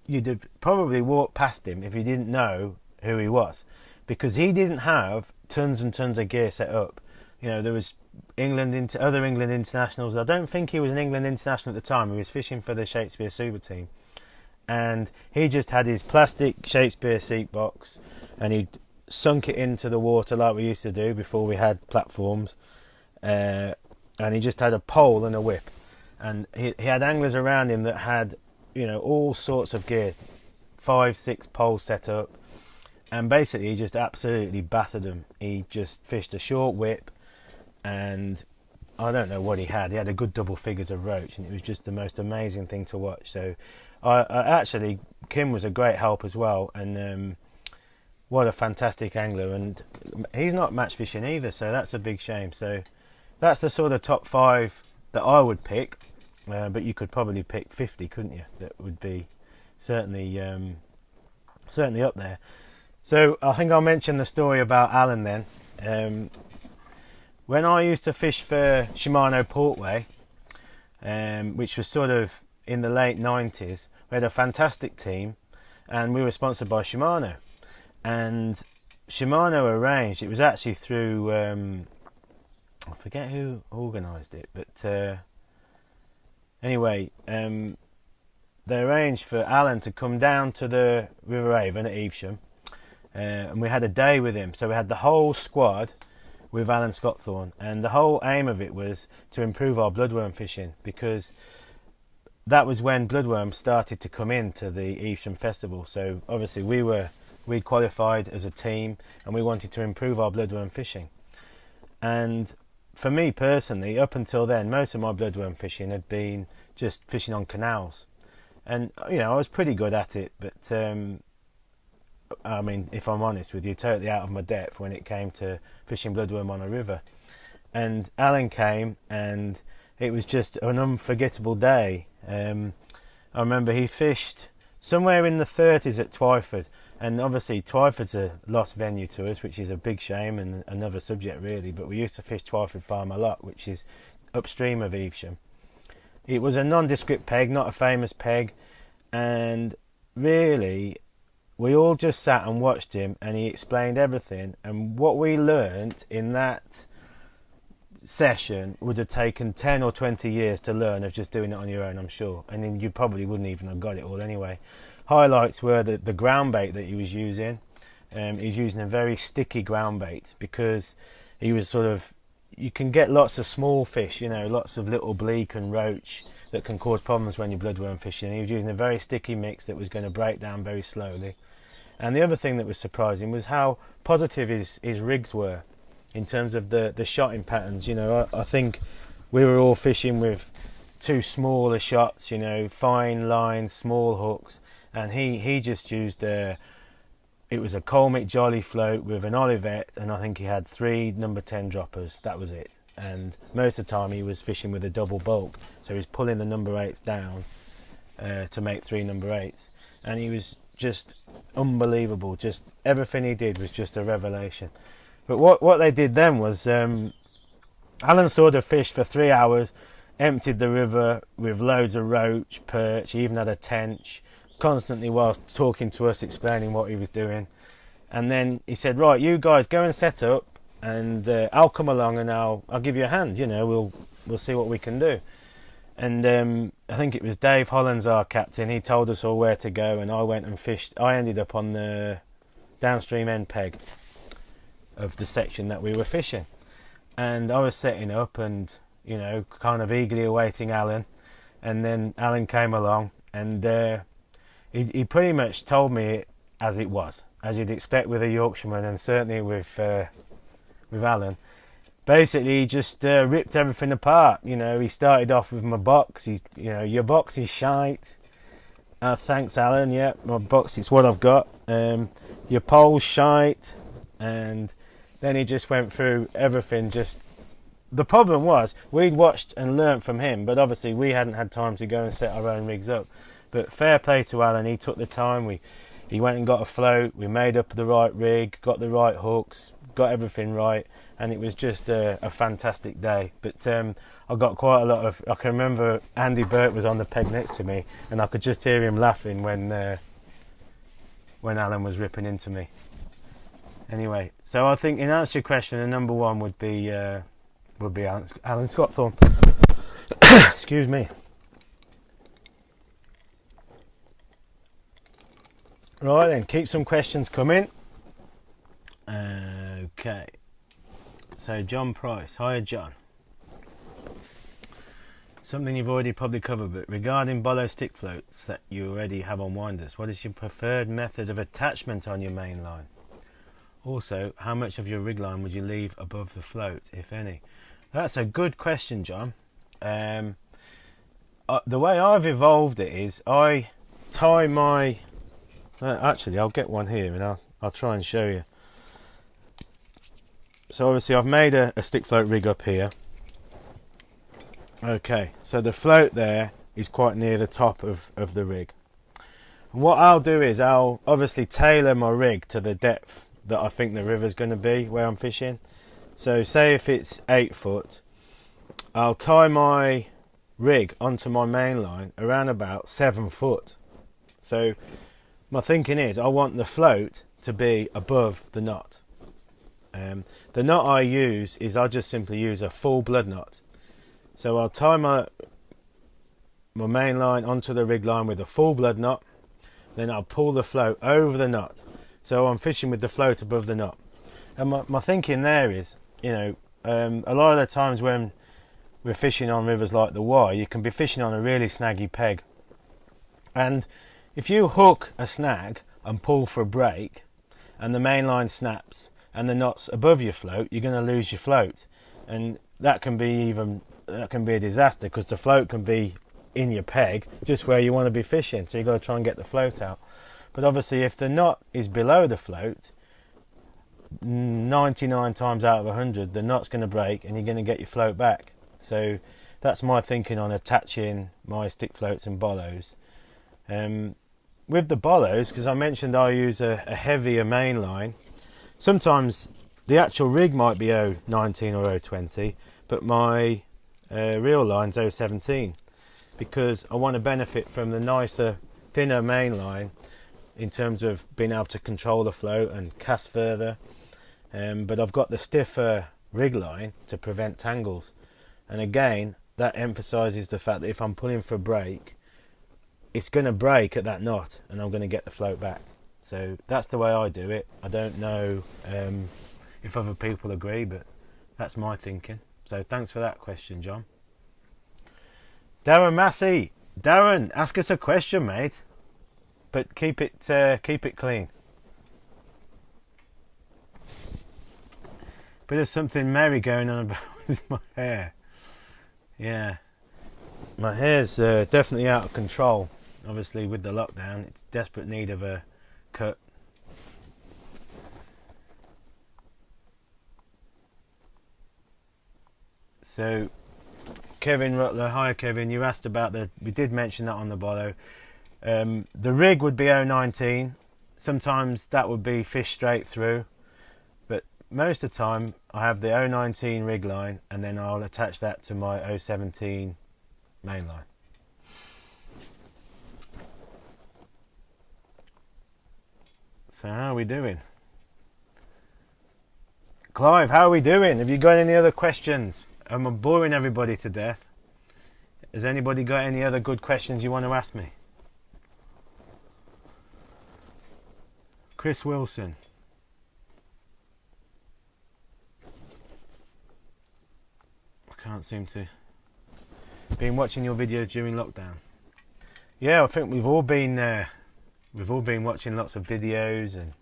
you'd probably walk past him if you didn't know who he was, because he didn't have tons and tons of gear set up. You know, there was other England internationals. I don't think he was an England international at the time. He was fishing for the Shakespeare Super team, and he just had his plastic Shakespeare seat box, and he'd sunk it into the water like we used to do before we had platforms, and he just had a pole and a whip, and he had anglers around him that had, you know, all sorts of gear, 5-6 poles set up, and basically he just absolutely battered them. He just fished a short whip, and I don't know what he had. He had a good double figures of roach, and it was just the most amazing thing to watch. So I actually, Kim was a great help as well, and what a fantastic angler. And he's not match fishing either, so that's a big shame. So that's the sort of top 5 that I would pick, but you could probably pick 50, couldn't you? That would be certainly up there. So I think I'll mention the story about Alan then. When I used to fish for Shimano Portway, which was sort of in the late 90s, we had a fantastic team, and we were sponsored by Shimano. And Shimano arranged, it was actually through, I forget who organised it, but anyway, they arranged for Alan to come down to the River Avon at Evesham, and we had a day with him. So we had the whole squad with Alan Scottthorne, and the whole aim of it was to improve our bloodworm fishing, because that was when bloodworms started to come into the Evesham Festival. So obviously we qualified as a team, and we wanted to improve our bloodworm fishing. And for me personally, up until then, most of my bloodworm fishing had been just fishing on canals, and you know, I was pretty good at it, but I mean, if I'm honest with you, totally out of my depth when it came to fishing bloodworm on a river. And Alan came, and it was just an unforgettable day. I remember he fished somewhere in the 30s at Twyford, and obviously Twyford's a lost venue to us, which is a big shame and another subject really, but we used to fish Twyford Farm a lot, which is upstream of Evesham. It was a nondescript peg, not a famous peg, and really we all just sat and watched him, and he explained everything. And what we learnt in that session would have taken 10 or 20 years to learn of just doing it on your own, I'm sure. And then you probably wouldn't even have got it all anyway. Highlights were the ground bait that he was using. He was using a very sticky ground bait, because he was sort of, you can get lots of small fish, you know, lots of little bleak and roach that can cause problems when you're bloodworm fishing. He was using a very sticky mix that was going to break down very slowly. And the other thing that was surprising was how positive his rigs were in terms of the shotting patterns. You know, I think we were all fishing with too small a shots, you know, fine lines, small hooks, and he just used it was a Colmick Jolly float with an Olivet, and I think he had 3 number 10 droppers. That was it. And most of the time he was fishing with a double bulk, so he was pulling the number 8s down to make 3 number 8s, and he was just unbelievable. Just everything he did was just a revelation. But what they did then was Alan sort of fished for 3 hours, emptied the river with loads of roach, perch. He even had a tench, constantly whilst talking to us, explaining what he was doing. And then he said, right, you guys go and set up, and I'll come along and I'll give you a hand. You know, we'll see what we can do. And I think it was Dave Holland's our captain. He told us all where to go, and I went and fished. I ended up on the downstream end peg of the section that we were fishing, and I was setting up and, you know, kind of eagerly awaiting Alan. And then Alan came along, and he pretty much told me it as it was, as you'd expect with a Yorkshireman, and certainly with Alan. Basically, he just ripped everything apart. You know, he started off with my box. Your box is shite. Thanks, Alan. Yeah, my box is what I've got. Your pole's shite. And then he just went through everything. The problem was, we'd watched and learnt from him, but obviously we hadn't had time to go and set our own rigs up. But fair play to Alan, he took the time. He went and got a float. We made up the right rig, got the right hooks, got everything right. And it was just a fantastic day. But I got quite a lot of... I can remember Andy Burt was on the peg next to me, and I could just hear him laughing when Alan was ripping into me. Anyway, so I think in answer to your question, the number one would be Alan Scotthorne. Excuse me. Right then, keep some questions coming. Okay. So John Price, hiya John. Something you've already probably covered, but regarding Bolo stick floats that you already have on winders, what is your preferred method of attachment on your main line? Also, how much of your rig line would you leave above the float, if any? That's a good question, John. The way I've evolved it is I tie my... actually, I'll get one here and I'll try and show you. So obviously I've made a stick float rig up here. Okay, so the float there is quite near the top of the rig. And what I'll do is I'll obviously tailor my rig to the depth that I think the river's going to be where I'm fishing. So say if it's 8 foot, I'll tie my rig onto my main line around about 7 foot. So my thinking is I want the float to be above the knot. The knot I use is I just simply use a full blood knot. So I'll tie my main line onto the rig line with a full blood knot, then I'll pull the float over the knot. So I'm fishing with the float above the knot. And my thinking there is, you know, a lot of the times when we're fishing on rivers like the Wye, you can be fishing on a really snaggy peg. And if you hook a snag and pull for a break, and the main line snaps, and the knot's above your float, you're going to lose your float, and that can be a disaster, because the float can be in your peg just where you want to be fishing, so you've got to try and get the float out. But obviously if the knot is below the float, 99 times out of 100 the knot's going to break and you're going to get your float back. So that's my thinking on attaching my stick floats and bolos. With the bolos, because I mentioned I use a heavier main line, sometimes the actual rig might be 019 or 020, but my reel line's 017, because I want to benefit from the nicer, thinner main line in terms of being able to control the float and cast further. But I've got the stiffer rig line to prevent tangles. And again, that emphasises the fact that if I'm pulling for a break, it's going to break at that knot and I'm going to get the float back. So that's the way I do it. I don't know if other people agree, but that's my thinking. So thanks for that question, John. Darren Massey. Darren, ask us a question, mate. But keep it clean. Bit of something merry going on about with my hair. Yeah, my hair's definitely out of control. Obviously with the lockdown, it's desperate need of a cut. So Kevin Rutler, hi Kevin, you asked about we did mention that on the Bolo. The rig would be 019. Sometimes that would be fish straight through, but most of the time I have the 019 rig line and then I'll attach that to my 017 main line. So how are we doing? Clive, how are we doing? Have you got any other questions? Am I boring everybody to death? Has anybody got any other good questions you want to ask me? Chris Wilson. I can't seem to. Been watching your videos during lockdown. Yeah, I think we've all been watching lots of videos, and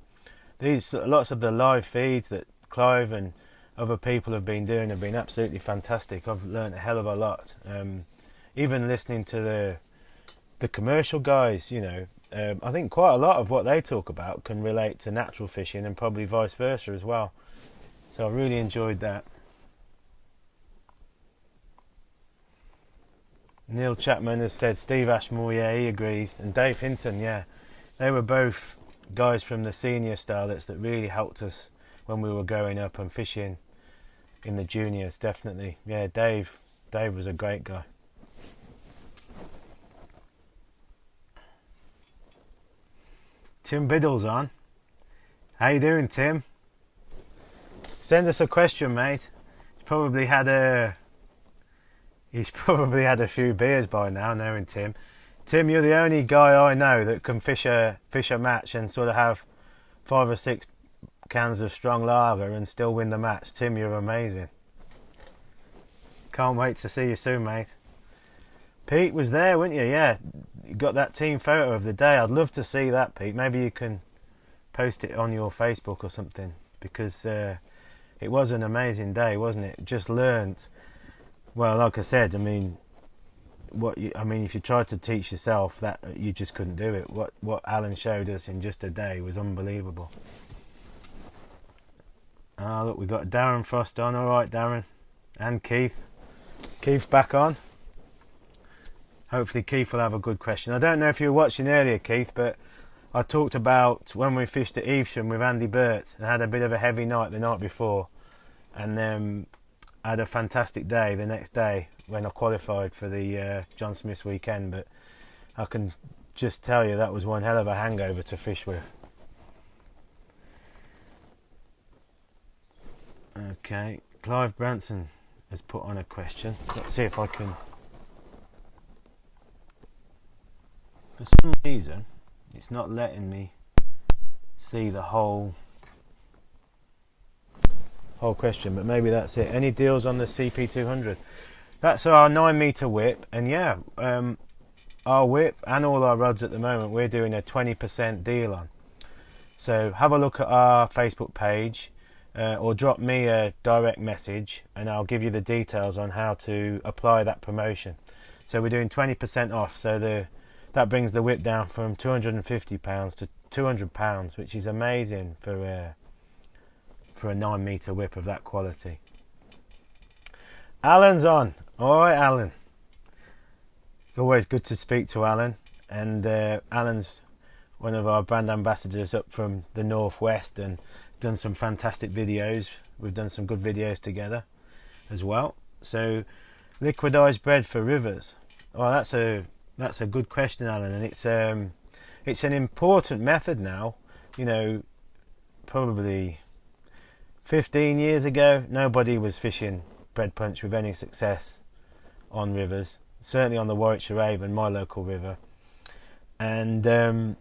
lots of the live feeds that Clive and other people have been doing have been absolutely fantastic. I've learned a hell of a lot. Even listening to the commercial guys, you know, I think quite a lot of what they talk about can relate to natural fishing, and probably vice versa as well. So I really enjoyed that. Neil Chapman has said Steve Ashmore, yeah, he agrees, and Dave Hinton, yeah, they were both guys from the senior starlets that really helped us when we were growing up and fishing in the juniors. Definitely, yeah. Dave was a great guy. Tim Biddle's on. How you doing, Tim? Send us a question, mate. He's probably had a few beers by now, knowing Tim. Tim, you're the only guy I know that can fish a match and sort of have 5 or 6 cans of strong lager and still win the match. Tim, you're amazing. Can't wait to see you soon, mate. Pete was there, weren't you? Yeah, you got that team photo of the day. I'd love to see that, Pete. Maybe you can post it on your Facebook or something, because it was an amazing day, wasn't it? Just learnt. Well, like I said, I mean, if you tried to teach yourself that, you just couldn't do it. What Alan showed us in just a day was unbelievable. Ah, look, we got Darren Frost on. All right, Darren, and Keith. Keith's back on. Hopefully Keith will have a good question. I don't know if you were watching earlier, Keith, but I talked about when we fished at Evesham with Andy Burt and had a bit of a heavy night the night before, and then I had a fantastic day the next day when I qualified for the John Smith's weekend. But I can just tell you that was one hell of a hangover to fish with. Okay, Clive Branson has put on a question. Let's see if I can. For some reason, it's not letting me see the whole question, but maybe that's it. Any deals on the CP200? That's our 9-meter whip, and yeah, our whip and all our rods at the moment we're doing a 20% deal on. So have a look at our Facebook page, or drop me a direct message and I'll give you the details on how to apply that promotion. So we're doing 20% off, so that brings the whip down from £250 to £200, which is amazing for a 9-meter whip of that quality. Alan's on. All right, Alan. Always good to speak to Alan, and Alan's one of our brand ambassadors up from the northwest and done some fantastic videos. We've done some good videos together as well. So, liquidized bread for rivers. Oh, that's a good question, Alan, and it's an important method now. You know, probably 15 years ago, nobody was fishing bread punch with any success on rivers. Certainly on the Warwickshire Avon, my local river. And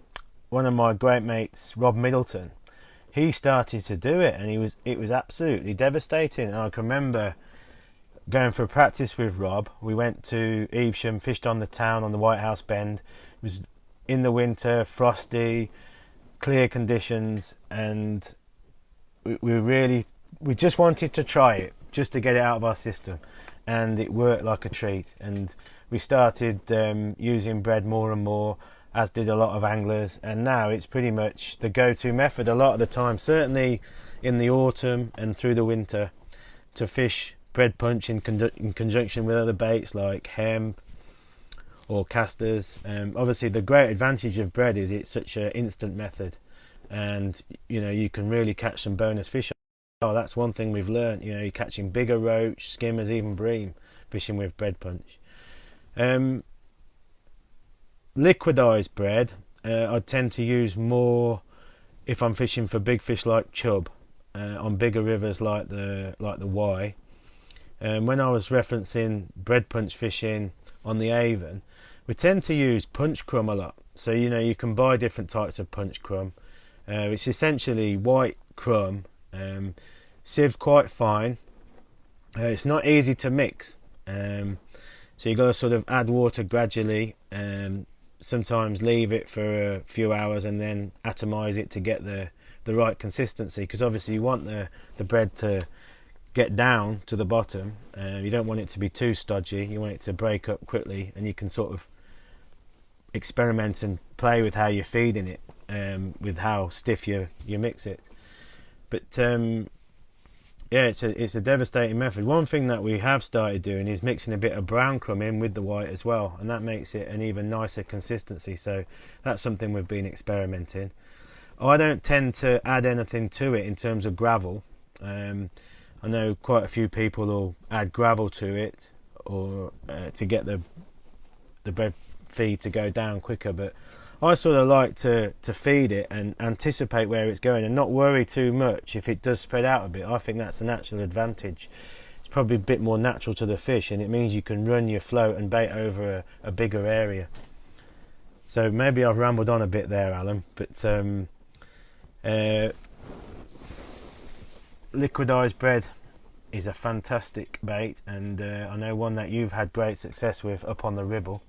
one of my great mates, Rob Middleton, he started to do it, and it was absolutely devastating. And I can remember going for practice with Rob. We went to Evesham, fished on the town on the White House Bend. It was in the winter, frosty, clear conditions, and we just wanted to try it, just to get it out of our system, and it worked like a treat. And we started using bread more and more, as did a lot of anglers, and now it's pretty much the go-to method a lot of the time, certainly in the autumn and through the winter, to fish bread punch in conjunction with other baits like hemp or casters. Obviously the great advantage of bread is it's such an instant method, and you know, you can really catch some bonus fish. Oh, that's one thing we've learnt, you know, you're catching bigger roach, skimmers, even bream fishing with bread punch. Liquidized bread I tend to use more if I'm fishing for big fish like chub, on bigger rivers like the Wye. When I was referencing bread punch fishing on the Avon, we tend to use punch crumb a lot. So you can buy different types of punch crumb. It's essentially white crumb, sieved quite fine. It's not easy to mix, so you got to sort of add water gradually. Sometimes leave it for a few hours and then atomize it to get the right consistency, because obviously you want the bread to get down to the bottom. You don't want it to be too stodgy, you want it to break up quickly, and you can sort of experiment and play with how you're feeding it, with how stiff you mix it. But yeah, it's a devastating method. One thing that we have started doing is mixing a bit of brown crumb in with the white as well, and that makes it an even nicer consistency. So that's something we've been experimenting. I don't tend to add anything to it in terms of gravel. I know quite a few people will add gravel to it, or to get the bread feed to go down quicker, but I sort of like to feed it and anticipate where it's going and not worry too much if it does spread out a bit. I think that's a natural advantage. It's probably a bit more natural to the fish, and it means you can run your float and bait over a bigger area. So maybe I've rambled on a bit there, Alan, but liquidized bread is a fantastic bait, and I know one that you've had great success with up on the Ribble,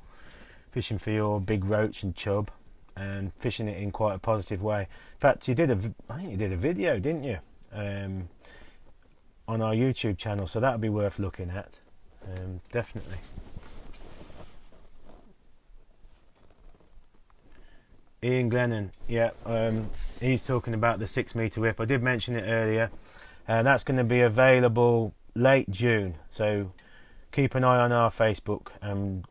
fishing for your big roach and chub, and fishing it in quite a positive way. In fact, I think you did a video, didn't you, on our YouTube channel, so that would be worth looking at, definitely. Ian Glennon, yeah, he's talking about the 6 metre whip. I did mention it earlier. That's going to be available late June, so keep an eye on our Facebook and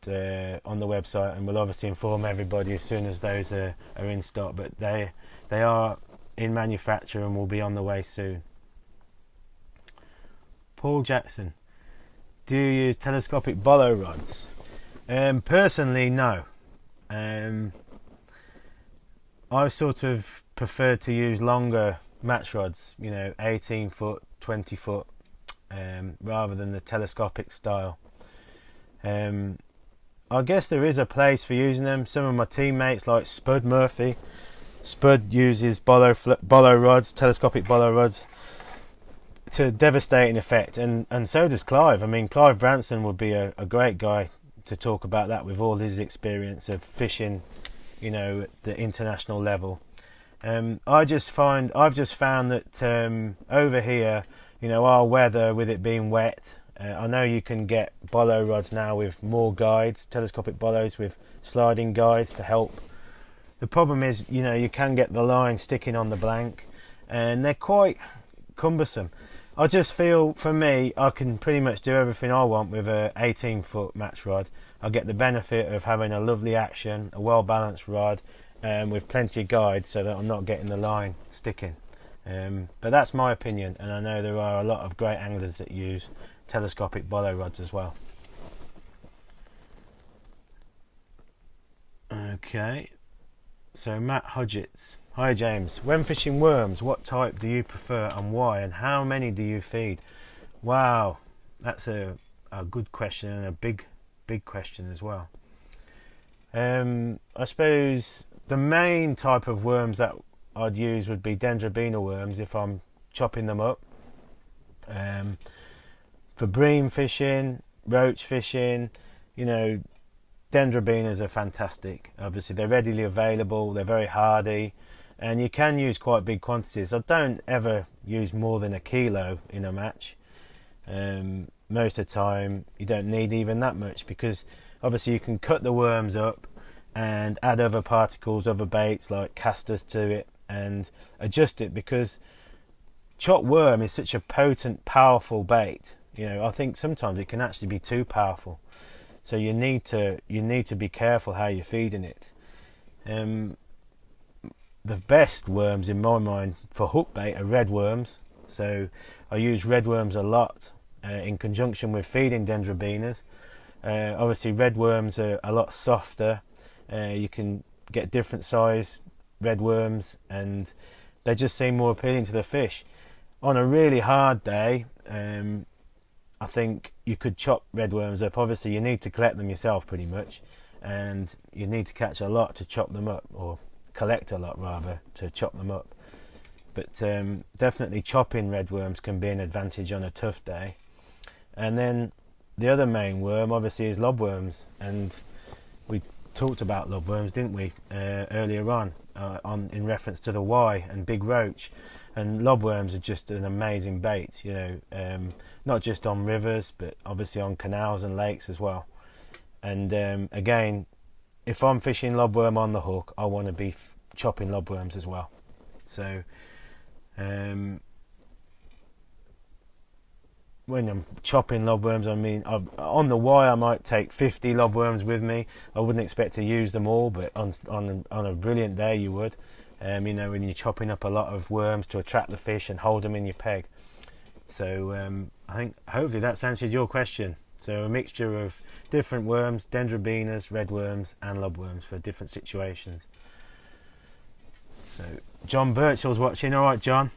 on the website, and we'll obviously inform everybody as soon as those are in stock. But they are in manufacture and will be on the way soon. Paul Jackson, do you use telescopic Bolo rods? Personally, no. I sort of prefer to use longer match rods, 18 foot, 20 foot, rather than the telescopic style. I guess there is a place for using them. Some of my teammates, like Spud Murphy, uses Bolo rods, telescopic Bolo rods, to devastating effect, and so does Clive. I mean, Clive Branson would be a great guy to talk about that, with all his experience of fishing, at the international level. I've just found that over here, our weather, with it being wet, I know you can get Bolo rods now with more guides, telescopic Bolos with sliding guides to help. The problem is, you can get the line sticking on the blank, and they're quite cumbersome. I just feel, for me, I can pretty much do everything I want with a 18 foot match rod. I get the benefit of having a lovely action, a well balanced rod, with plenty of guides, so that I'm not getting the line sticking. But that's my opinion, and I know there are a lot of great anglers that use telescopic Bolo rods as well. Okay, so Matt Hodgetts. Hi James, when fishing worms, what type do you prefer and why, and how many do you feed? Wow, that's a good question, and a big question as well. I suppose the main type of worms that I'd use would be Dendrobina worms if I'm chopping them up. For bream fishing, roach fishing, Dendrobinas are fantastic. Obviously they're readily available, they're very hardy, and you can use quite big quantities. I don't ever use more than 1 kilo in a match. Most of the time you don't need even that much, because obviously you can cut the worms up and add other particles, other baits like casters to it, and adjust it, because chopped worm is such a potent, powerful bait. I think sometimes it can actually be too powerful, so you need to be careful how you're feeding it. The best worms in my mind for hook bait are red worms, so I use red worms a lot in conjunction with feeding Dendrobinas. Obviously red worms are a lot softer. You can get different size red worms, and they just seem more appealing to the fish. on a really hard day, I think you could chop redworms up. Obviously you need to collect them yourself pretty much, and you need to catch a lot to chop them up, or collect a lot rather to chop them up. But definitely chopping redworms can be an advantage on a tough day. And then the other main worm obviously is lob worms, and we talked about lob worms, didn't we, earlier on in reference to the Y and big roach. And lob worms are just an amazing bait, you know, not just on rivers but obviously on canals and lakes as well. And again, if I'm fishing lob worm on the hook, I want to be chopping lob worms as well. So when I'm chopping lob worms, I mean, on the Y I might take 50 lob worms with me. I wouldn't expect to use them all, but on a brilliant day you would. You know, when you're chopping up a lot of worms to attract the fish and hold them in your peg. So I think hopefully that's answered your question. So a mixture of different worms, dendrobenas, redworms and lob worms for different situations. So John Birchall's watching. Alright John,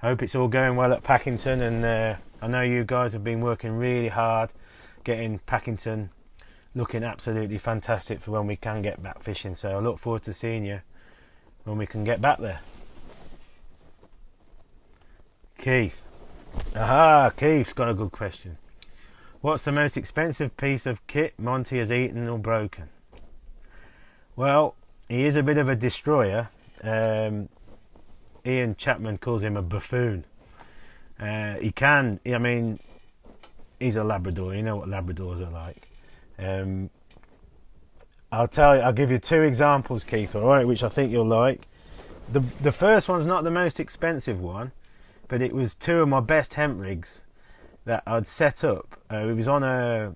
hope it's all going well at Packington, and I know you guys have been working really hard getting Packington looking absolutely fantastic for when we can get back fishing. So I look forward to seeing you when we can get back there. Keith. Aha, Keith's got a good question. What's the most expensive piece of kit Monty has eaten or broken? Well, he is a bit of a destroyer. Ian Chapman calls him a buffoon. I mean, he's a Labrador. You know what Labradors are like. I'll give you two examples, Keith, alright, which I think you'll like. The first one's not the most expensive one, but it was two of my best hemp rigs that I'd set up. It was on a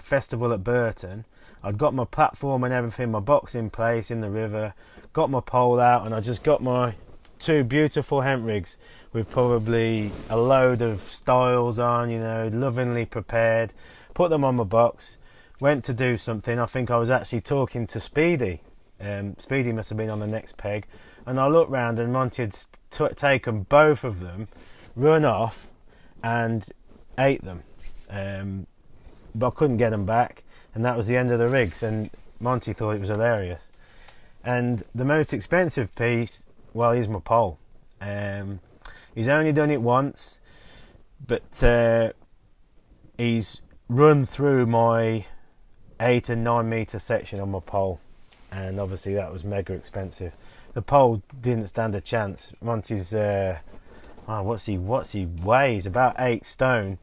festival at Burton. I'd got my platform and everything, my box in place in the river, got my pole out, and I just got my two beautiful hemp rigs with probably a load of styles on, you know, lovingly prepared, put them on my box. Went to do something. I think I was actually talking to Speedy. Speedy must have been on the next peg, and I looked round and Monty had taken both of them, run off and ate them, but I couldn't get them back, and that was the end of the rigs, and Monty thought it was hilarious. And the most expensive piece, well, is my pole. He's only done it once, but he's run through my 8 and 9 metre section on my pole, and obviously that was mega expensive. The pole didn't stand a chance. Monty's what's he weighs about 8 stone,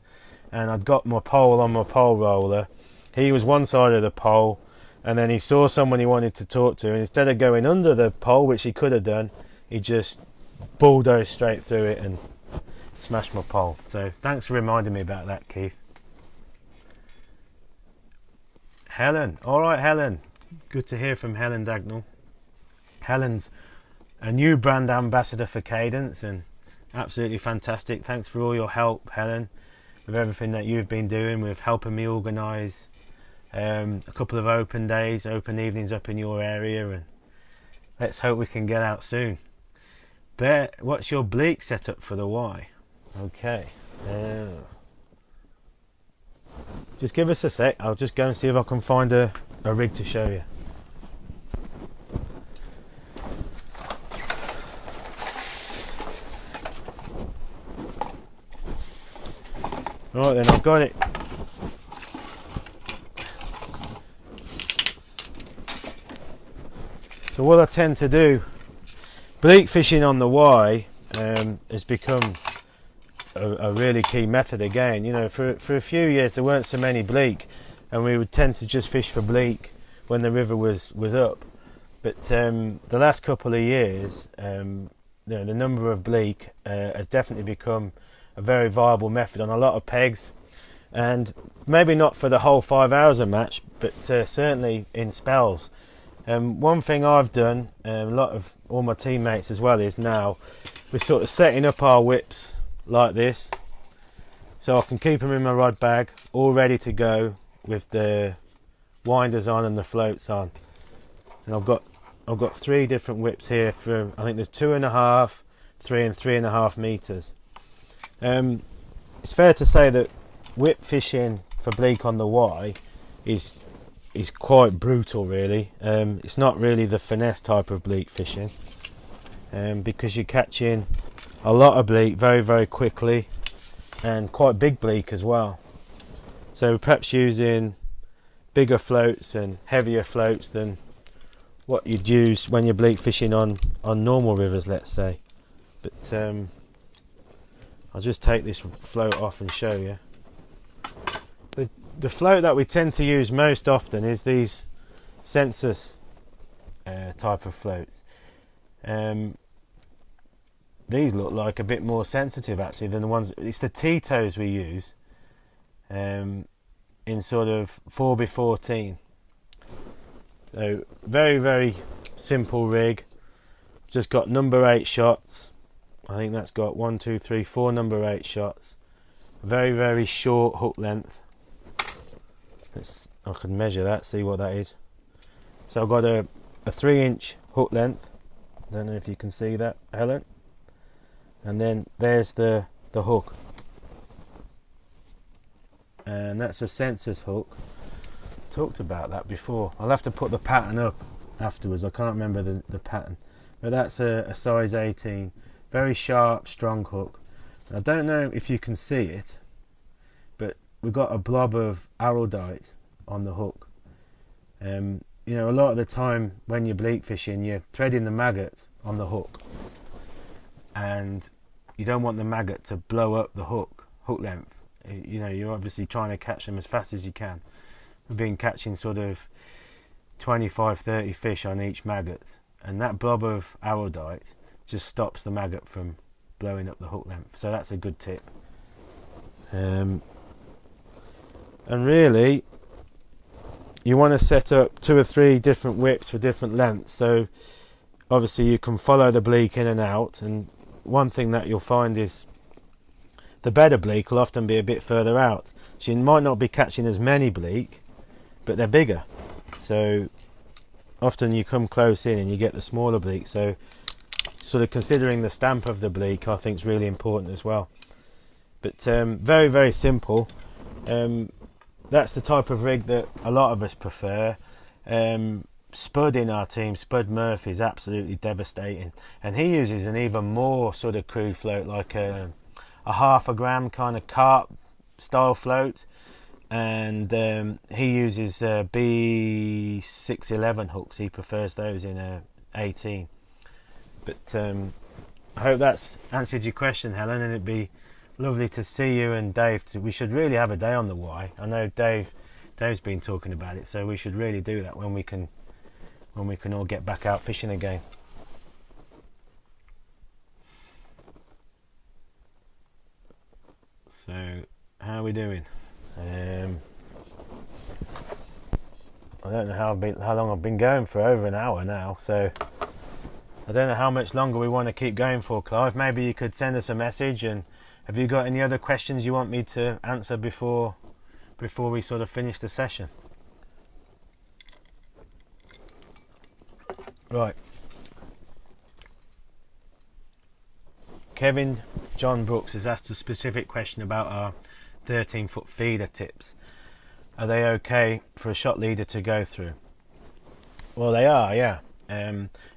and I'd got my pole on my pole roller. He was one side of the pole, and then he saw someone he wanted to talk to, and instead of going under the pole, which he could have done, he just bulldozed straight through it and smashed my pole. So thanks for reminding me about that, Keith. Helen. Alright, Helen. Good to hear from Helen Dagnall. Helen's a new brand ambassador for Cadence, and absolutely fantastic. Thanks for all your help, Helen, with everything that you've been doing with helping me organise a couple of open days, open evenings up in your area, and let's hope we can get out soon. Bear, what's your bleak setup for the Y? Okay. Just give us a sec. I'll just go and see if I can find a rig to show you. Right then, I've got it. So what I tend to do, bleak fishing on the Y has become a really key method again. You know, for a few years there weren't so many bleak, and we would tend to just fish for bleak when the river was up. But the last couple of years, you know, the number of bleak has definitely become a very viable method on a lot of pegs, and maybe not for the whole 5 hours a match, but certainly in spells. One thing I've done, a lot of all my teammates as well, is now we're sort of setting up our whips like this, so I can keep them in my rod bag all ready to go with the winders on and the floats on. And I've got 3 different whips here. For I think there's 2.5, 3 and 3.5 meters. It's fair to say that whip fishing for bleak on the Y is quite brutal, really. It's not really the finesse type of bleak fishing, because you're catching a lot of bleak very, very quickly, and quite big bleak as well. So perhaps using bigger floats and heavier floats than what you'd use when you're bleak fishing on normal rivers, let's say. But I'll just take this float off and show you. The float that we tend to use most often is these census type of floats. These look like a bit more sensitive actually than the ones. It's the Tito's we use, in sort of 4x14. So very, very simple rig. Just got number 8 shots. I think that's got 1, 2, 3, 4 number 8 shots. Very, very short hook length. I can measure that, see what that is. So I've got a 3-inch hook length. Don't know if you can see that, Helen. And then there's the hook, and that's a census hook. Talked about that before. I'll have to put the pattern up afterwards. I can't remember the pattern, but that's a size 18, very sharp, strong hook. I don't know if you can see it, but we've got a blob of araldite on the hook. You know, a lot of the time when you're bleak fishing, you're threading the maggot on the hook, and you don't want the maggot to blow up the hook length. You know, you're obviously trying to catch them as fast as you can. We've been catching sort of 25-30 fish on each maggot, and that blob of araldite just stops the maggot from blowing up the hook length. So that's a good tip. And really, you want to set up 2 or 3 different whips for different lengths. So obviously you can follow the bleak in and out, and one thing that you'll find is the better bleak will often be a bit further out. So you might not be catching as many bleak, but they're bigger. So often you come close in and you get the smaller bleak. So sort of considering the stamp of the bleak, I think is really important as well. But very, very simple. That's the type of rig that a lot of us prefer. Spud in our team, Spud Murphy, is absolutely devastating, and he uses an even more sort of crude float, like a 1/2 gram kind of carp style float, and he uses B611 hooks. He prefers those in a 18. But I hope that's answered your question, Helen, and it'd be lovely to see you and Dave. We should really have a day on the Y. I know Dave's been talking about it, so we should really do that when we can all get back out fishing again. So how are we doing? I don't know how long I've been going for. Over an hour now, so I don't know how much longer we want to keep going for, Clive. Maybe you could send us a message, and have you got any other questions you want me to answer before we sort of finish the session? Right. Kevin John Brooks has asked a specific question about our 13-foot feeder tips. Are they okay for a shot leader to go through? Well, they are, yeah.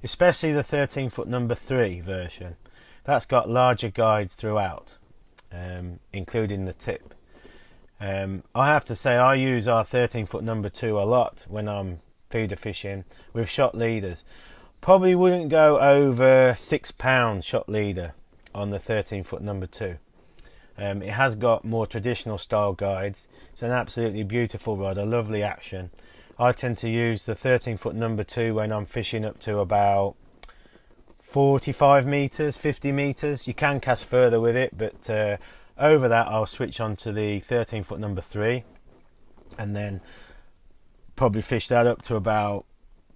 Especially the 13-foot number 3 version. That's got larger guides throughout, including the tip. I have to say I use our 13-foot number 2 a lot when I'm feeder fishing with shot leaders. Probably wouldn't go over £6 shot leader on the 13-foot number 2. It has got more traditional style guides. It's an absolutely beautiful rod, a lovely action. I tend to use the 13-foot number 2 when I'm fishing up to about 45 meters, 50 meters. You can cast further with it, but over that I'll switch on to the 13-foot number 3, and then probably fish that up to about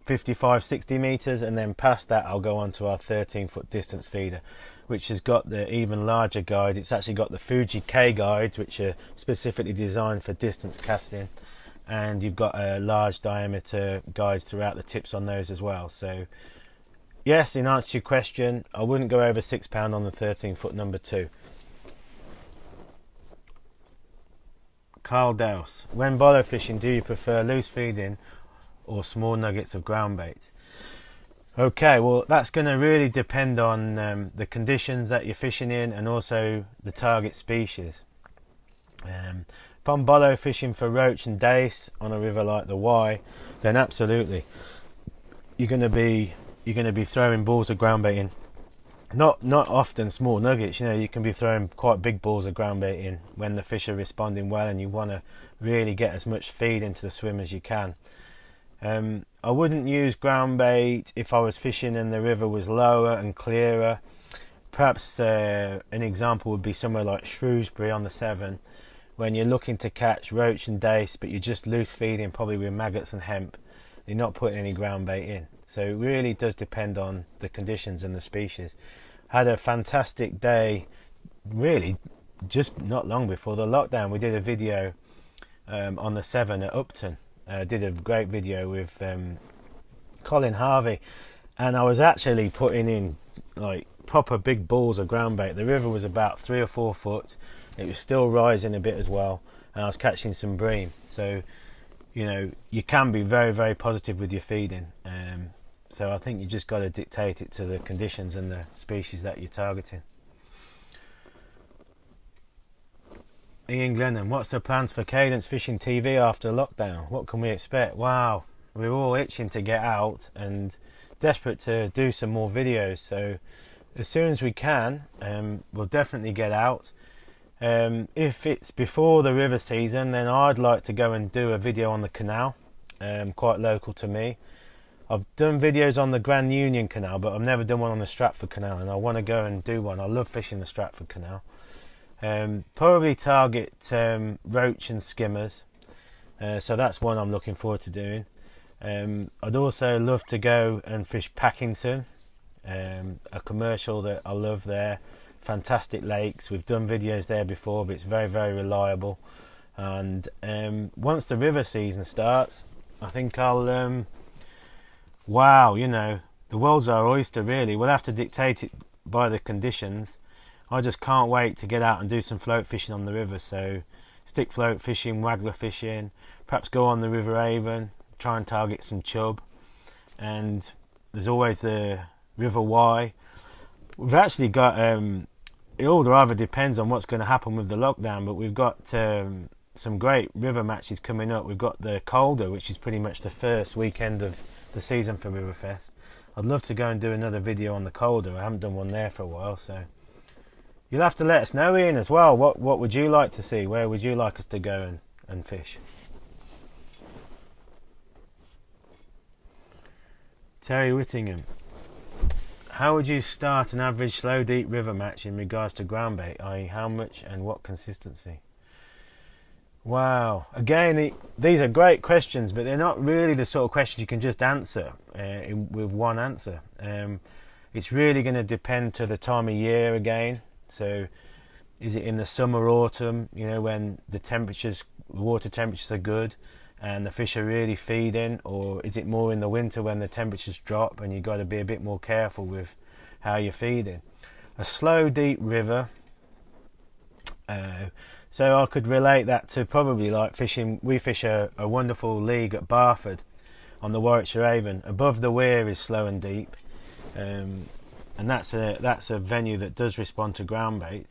55, 60 meters, and then past that I'll go on to our 13-foot distance feeder, which has got the even larger guide. It's actually got the Fuji K guides, which are specifically designed for distance casting, and you've got a large diameter guides throughout the tips on those as well. So yes, in answer to your question, I wouldn't go over £6 on the 13-foot number 2. Carl Douse, when bolo fishing, do you prefer loose feeding or small nuggets of ground bait? Okay, well that's going to really depend on the conditions that you're fishing in and also the target species. If I'm bolo fishing for roach and dace on a river like the Wye, then absolutely you're going to be throwing balls of ground bait in. Not often small nuggets, you know, you can be throwing quite big balls of ground bait in when the fish are responding well and you want to really get as much feed into the swim as you can. I wouldn't use ground bait if I was fishing and the river was lower and clearer. Perhaps an example would be somewhere like Shrewsbury on the Severn, when you're looking to catch roach and dace but you're just loose feeding, probably with maggots and hemp. You're not putting any ground bait in. So it really does depend on the conditions and the species. Had a fantastic day, really, just not long before the lockdown. We did a video on the Severn at Upton. Did a great video with Colin Harvey, and I was actually putting in like proper big balls of ground bait. The river was about 3 or 4 foot. It was still rising a bit as well, and I was catching some bream. So, you know, you can be very, very positive with your feeding. So I think you just got to dictate it to the conditions and the species that you're targeting. Ian Glennon, what's the plans for Cadence Fishing TV after lockdown? What can we expect? Wow, we're all itching to get out and desperate to do some more videos. So as soon as we can, we'll definitely get out. If it's before the river season, then I'd like to go and do a video on the canal, quite local to me. I've done videos on the Grand Union Canal, but I've never done one on the Stratford Canal, and I want to go and do one. I love fishing the Stratford Canal. Probably target roach and skimmers, so that's one I'm looking forward to doing. I'd also love to go and fish Packington, a commercial that I love there. Fantastic lakes. We've done videos there before, but it's very, very reliable. And once the river season starts, I think I'll wow, you know, the world's our oyster really. We'll have to dictate it by the conditions. I just can't wait to get out and do some float fishing on the river. So stick float fishing, waggler fishing, perhaps go on the River Avon, try and target some chub. And there's always the River Wye. We've actually got it all rather depends on what's going to happen with the lockdown, but we've got some great river matches coming up. We've got the Calder, which is pretty much the first weekend of the season for Riverfest. I'd love to go and do another video on the Calder. I haven't done one there for a while, so you'll have to let us know, Ian, as well. What would you like to see? Where would you like us to go and fish? Terry Whittingham, how would you start an average slow deep river match in regards to ground bait, i.e. how much and what consistency? Wow, again, these are great questions, but they're not really the sort of questions you can just answer with one answer. It's really going to depend to the time of year again. So is it in the summer, autumn, you know, when the water temperatures are good and the fish are really feeding, or is it more in the winter when the temperatures drop and you've got to be a bit more careful with how you're feeding? A slow deep river, so I could relate that to probably like fishing. We fish a wonderful league at Barford on the Warwickshire Avon. Above the weir is slow and deep, and that's a venue that does respond to ground bait.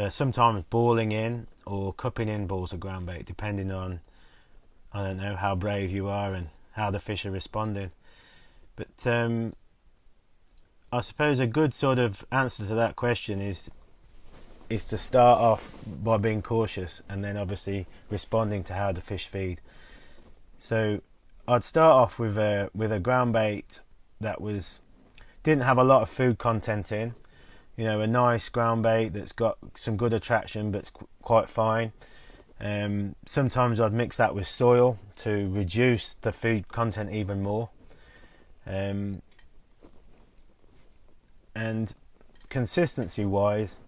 Sometimes balling in or cupping in balls of ground bait, depending on, I don't know, how brave you are and how the fish are responding. But I suppose a good sort of answer to that question is to start off by being cautious and then obviously responding to how the fish feed. So I'd start off with a ground bait that didn't have a lot of food content in, you know, a nice ground bait that's got some good attraction but quite fine. Sometimes I'd mix that with soil to reduce the food content even more. And consistency wise,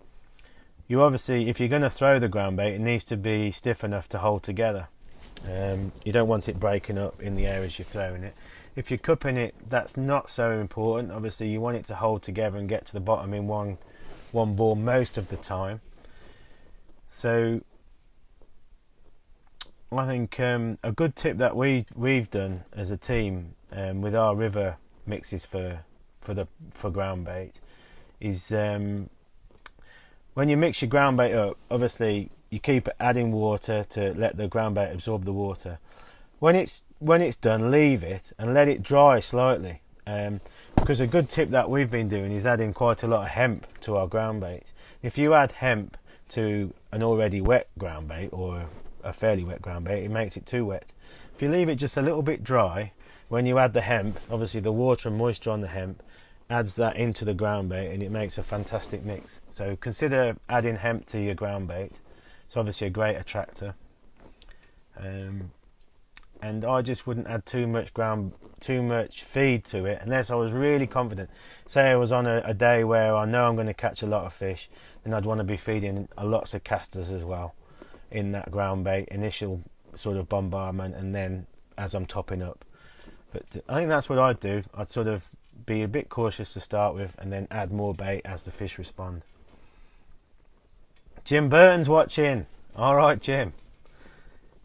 you obviously, if you're going to throw the ground bait, it needs to be stiff enough to hold together. You don't want it breaking up in the areas you're throwing it. If you're cupping it, that's not so important. Obviously you want it to hold together and get to the bottom in one ball most of the time. So I think a good tip that we've done as a team with our river mixes for ground bait is when you mix your ground bait up, obviously you keep adding water to let the ground bait absorb the water. When it's done, leave it and let it dry slightly. Because a good tip that we've been doing is adding quite a lot of hemp to our ground bait. If you add hemp to an already wet ground bait or a fairly wet ground bait, it makes it too wet. If you leave it just a little bit dry, when you add the hemp, obviously the water and moisture on the hemp adds that into the ground bait and it makes a fantastic mix. So consider adding hemp to your ground bait. It's obviously a great attractor. And I just wouldn't add too much feed to it unless I was really confident. Say I was on a day where I know I'm going to catch a lot of fish, then I'd want to be feeding lots of casters as well in that ground bait, initial sort of bombardment, and then as I'm topping up. But I think that's what I'd do. I'd sort of be a bit cautious to start with and then add more bait as the fish respond. Jim Burton's watching. Alright, Jim.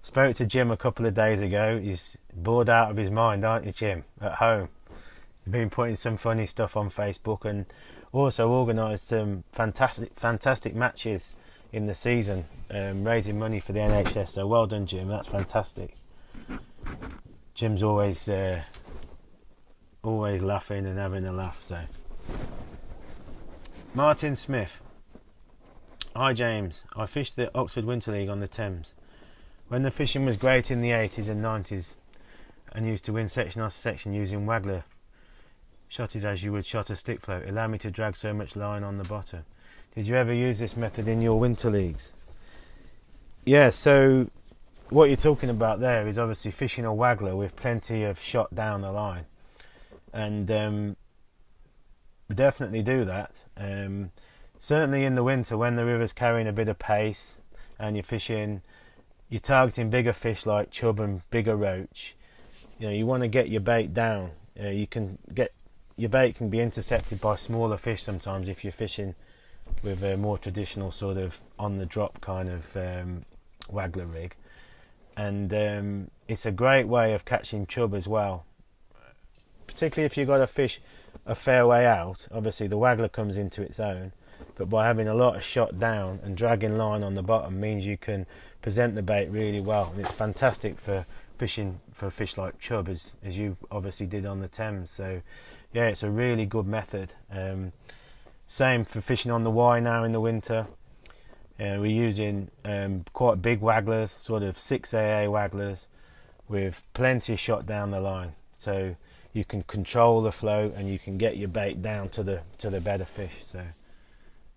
Spoke to Jim a couple of days ago. He's bored out of his mind, aren't you, Jim, at home? He's been putting some funny stuff on Facebook and also organised some fantastic matches in the season, raising money for the NHS. So well done, Jim. That's fantastic. Jim's always laughing and having a laugh. So Martin Smith. Hi James, I fished the Oxford Winter League on the Thames. When the fishing was great in the 80s and 90s and used to win section after section using waggler, shot it as you would shot a stick float, allowed me to drag so much line on the bottom. Did you ever use this method in your winter leagues? Yeah, so what you're talking about there is obviously fishing a waggler with plenty of shot down the line. And we definitely do that. Certainly in the winter when the river's carrying a bit of pace and you're targeting bigger fish like chub and bigger roach, you want to get your bait down. Your bait can be intercepted by smaller fish sometimes if you're fishing with a more traditional sort of on the drop kind of waggler rig, and it's a great way of catching chub as well, particularly if you've got a fish a fair way out. Obviously the waggler comes into its own, but by having a lot of shot down and dragging line on the bottom means you can present the bait really well, and it's fantastic for fishing for fish like chub as you obviously did on the Thames. So yeah, it's a really good method. Same for fishing on the Wye now in the winter. We're using quite big wagglers, sort of 6AA wagglers with plenty of shot down the line, so you can control the flow and you can get your bait down to the better fish. So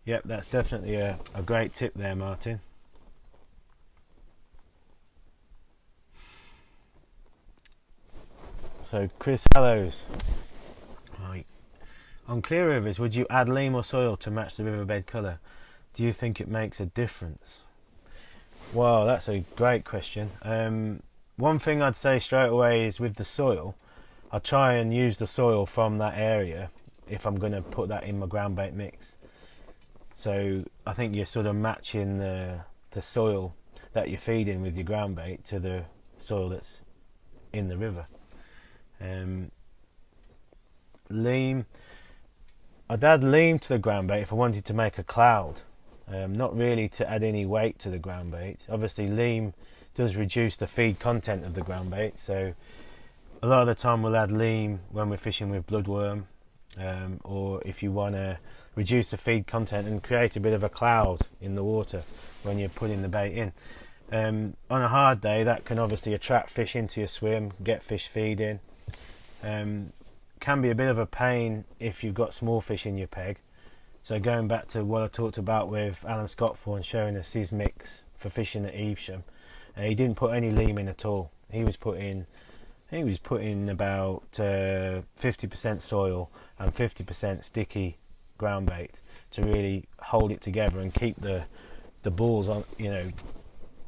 yep, that's definitely a great tip there, Martin. So Chris Hallows, right. On clear rivers, would you add leam or soil to match the riverbed colour? Do you think it makes a difference? Well, that's a great question. One thing I'd say straight away is with the soil, I try and use the soil from that area if I'm going to put that in my ground bait mix. So I think you're sort of matching the soil that you're feeding with your ground bait to the soil that's in the river. Leam, I'd add leam to the ground bait if I wanted to make a cloud, not really to add any weight to the ground bait. Obviously leam does reduce the feed content of the ground bait, so a lot of the time we'll add leam when we're fishing with bloodworm, or if you want to reduce the feed content and create a bit of a cloud in the water when you're putting the bait in. On a hard day that can obviously attract fish into your swim, get fish feeding. Can be a bit of a pain if you've got small fish in your peg. So going back to what I talked about with Alan Scottthorne showing us his mix for fishing at Evesham, he didn't put any leam in at all. He was putting about 50% soil and 50% sticky ground bait to really hold it together and keep the balls on,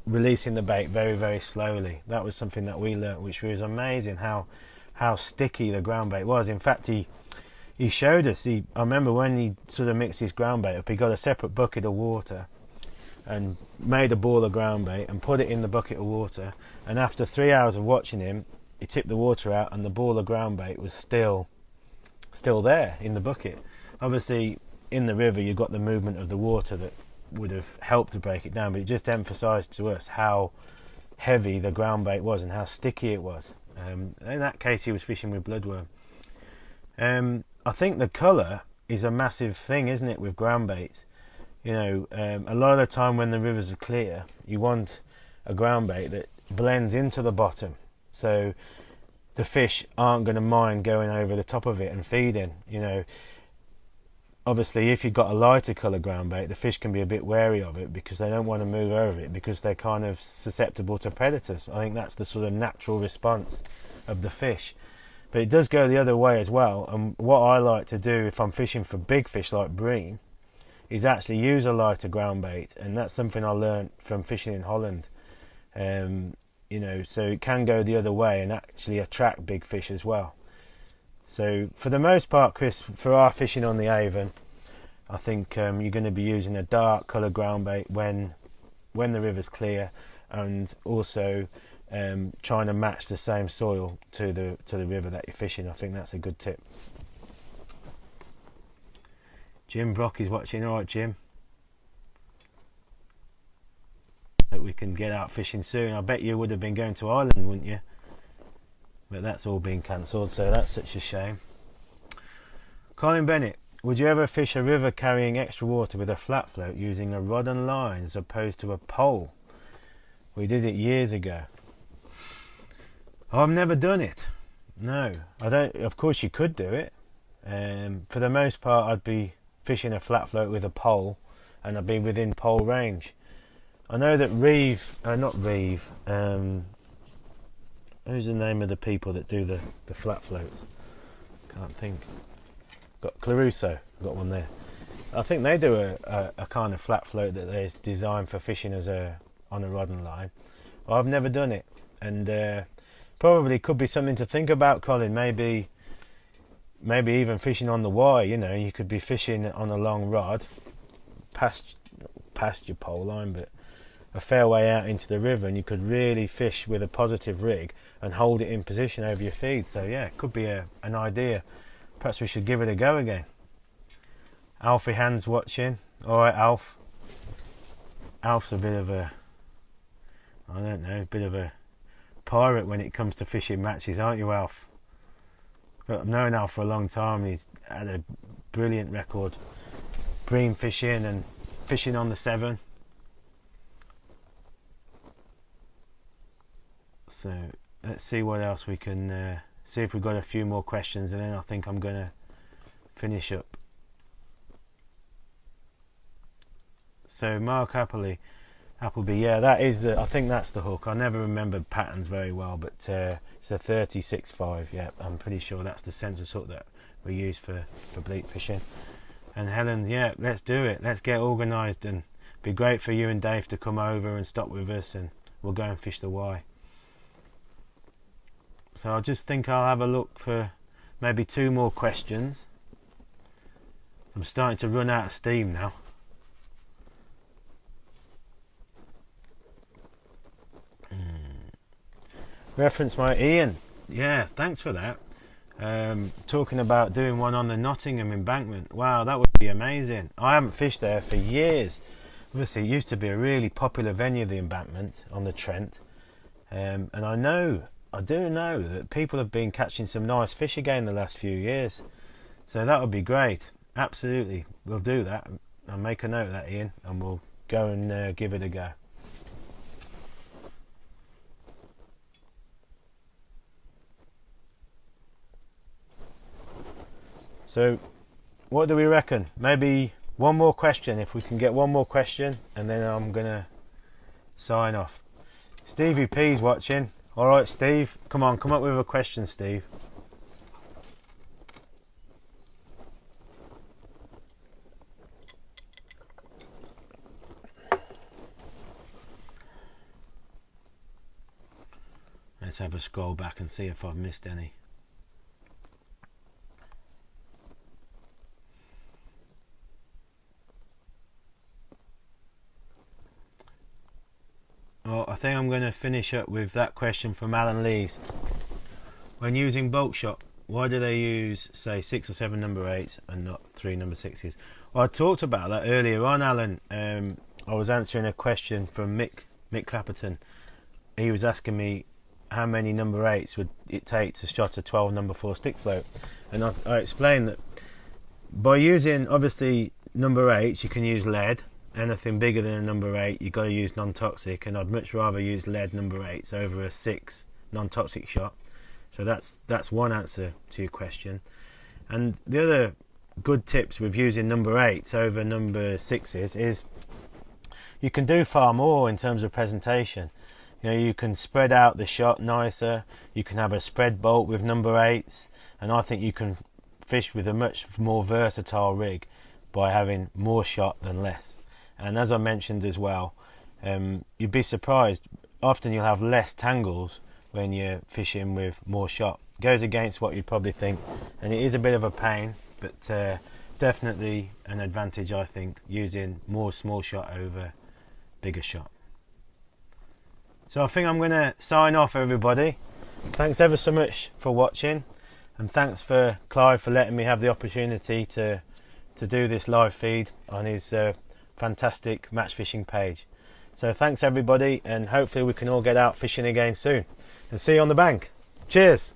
releasing the bait very, very slowly. That was something that we learnt, which was amazing, how sticky the ground bait was. In fact, he showed us. I remember when he sort of mixed his ground bait up, he got a separate bucket of water and made a ball of ground bait and put it in the bucket of water, and after 3 hours of watching him, he tipped the water out and the ball of ground bait was still there in the bucket. Obviously in the river you've got the movement of the water that would have helped to break it down, but it just emphasised to us how heavy the ground bait was and how sticky it was. In that case he was fishing with bloodworm. I think the colour is a massive thing, isn't it, with ground bait? You know, a lot of the time when the rivers are clear, you want a ground bait that blends into the bottom, so the fish aren't going to mind going over the top of it and feeding. You know, obviously if you've got a lighter colour ground bait, the fish can be a bit wary of it because they don't want to move over it because they're kind of susceptible to predators. I think that's the sort of natural response of the fish. But it does go the other way as well, and what I like to do if I'm fishing for big fish like bream is actually use a lighter ground bait, and that's something I learned from fishing in Holland. You know, so it can go the other way and actually attract big fish as well. So for the most part, Chris, for our fishing on the Avon, I think you're going to be using a dark colour ground bait when the river's clear, and also trying to match the same soil to the river that you're fishing. I think that's a good tip. Jim Brock is watching. Alright, Jim. Hope we can get out fishing soon. I bet you would have been going to Ireland, wouldn't you? But that's all been cancelled, so that's such a shame. Colin Bennett, would you ever fish a river carrying extra water with a flat float using a rod and line as opposed to a pole? We did it years ago. I've never done it. No, I don't. Of course you could do it. For the most part I'd be fishing a flat float with a pole, and I'd be within pole range. I know that who's the name of the people that do the flat floats? Can't think. Got Claruso, got one there. I think they do a kind of flat float that is designed for fishing on a rod and line. Well, I've never done it, and probably could be something to think about, Colin. Maybe even fishing on the Y. You know, you could be fishing on a long rod past your pole line, but a fair way out into the river, and you could really fish with a positive rig and hold it in position over your feed. So yeah, it could be an idea. Perhaps we should give it a go again. Alfie Hand's watching. Alright, Alf. Alf's a bit of a pirate when it comes to fishing matches, aren't you, Alf? But I've known Alf for a long time. He's had a brilliant record bream fishing and fishing on the Severn. So let's see what else we can see, if we've got a few more questions, and then I think I'm going to finish up. So Mark Appleby, yeah, that is I think that's the hook. I never remembered patterns very well, but it's a 36.5. Yeah, I'm pretty sure that's the sensor's hook that we use for bleak fishing. And Helen, yeah, let's do it. Let's get organised, and be great for you and Dave to come over and stop with us, and we'll go and fish the Y. So I just think I'll have a look for maybe 2 more questions. I'm starting to run out of steam now. Reference my Ian. Yeah, thanks for that. Talking about doing one on the Nottingham embankment. Wow, that would be amazing. I haven't fished there for years. Obviously, it used to be a really popular venue, the embankment on the Trent. And I do know that people have been catching some nice fish again the last few years. So that would be great. Absolutely, we'll do that. I'll make a note of that, Ian, and we'll go and give it a go. So what do we reckon? Maybe one more question, if we can get one more question, and then I'm gonna sign off. Stevie P's watching. Alright, Steve, come up with a question, Steve. Let's have a scroll back and see if I've missed any. Well, I think I'm going to finish up with that question from Alan Lees. When using bulk shot, why do they use, say, 6 or 7 number 8s and not 3 number 6s? Well, I talked about that earlier on, Alan. I was answering a question from Mick Clapperton. He was asking me how many number 8s would it take to shot a 12 number 4 stick float, and I explained that by using, obviously, number 8s, you can use lead. Anything bigger than a number 8, you've got to use non-toxic, and I'd much rather use lead number 8s over a 6 non-toxic shot. So that's one answer to your question. And the other good tips with using number 8s over number 6s is you can do far more in terms of presentation. You know, you can spread out the shot nicer, you can have a spread bolt with number 8s, and I think you can fish with a much more versatile rig by having more shot than less. And as I mentioned as well, you'd be surprised, often you'll have less tangles when you're fishing with more shot. It goes against what you'd probably think, and it is a bit of a pain, but definitely an advantage, I think, using more small shot over bigger shot. So I think I'm going to sign off, everybody. Thanks ever so much for watching, and thanks for Clive for letting me have the opportunity to do this live feed on his fantastic match fishing page. So thanks everybody, and hopefully we can all get out fishing again soon, and see you on the bank. Cheers.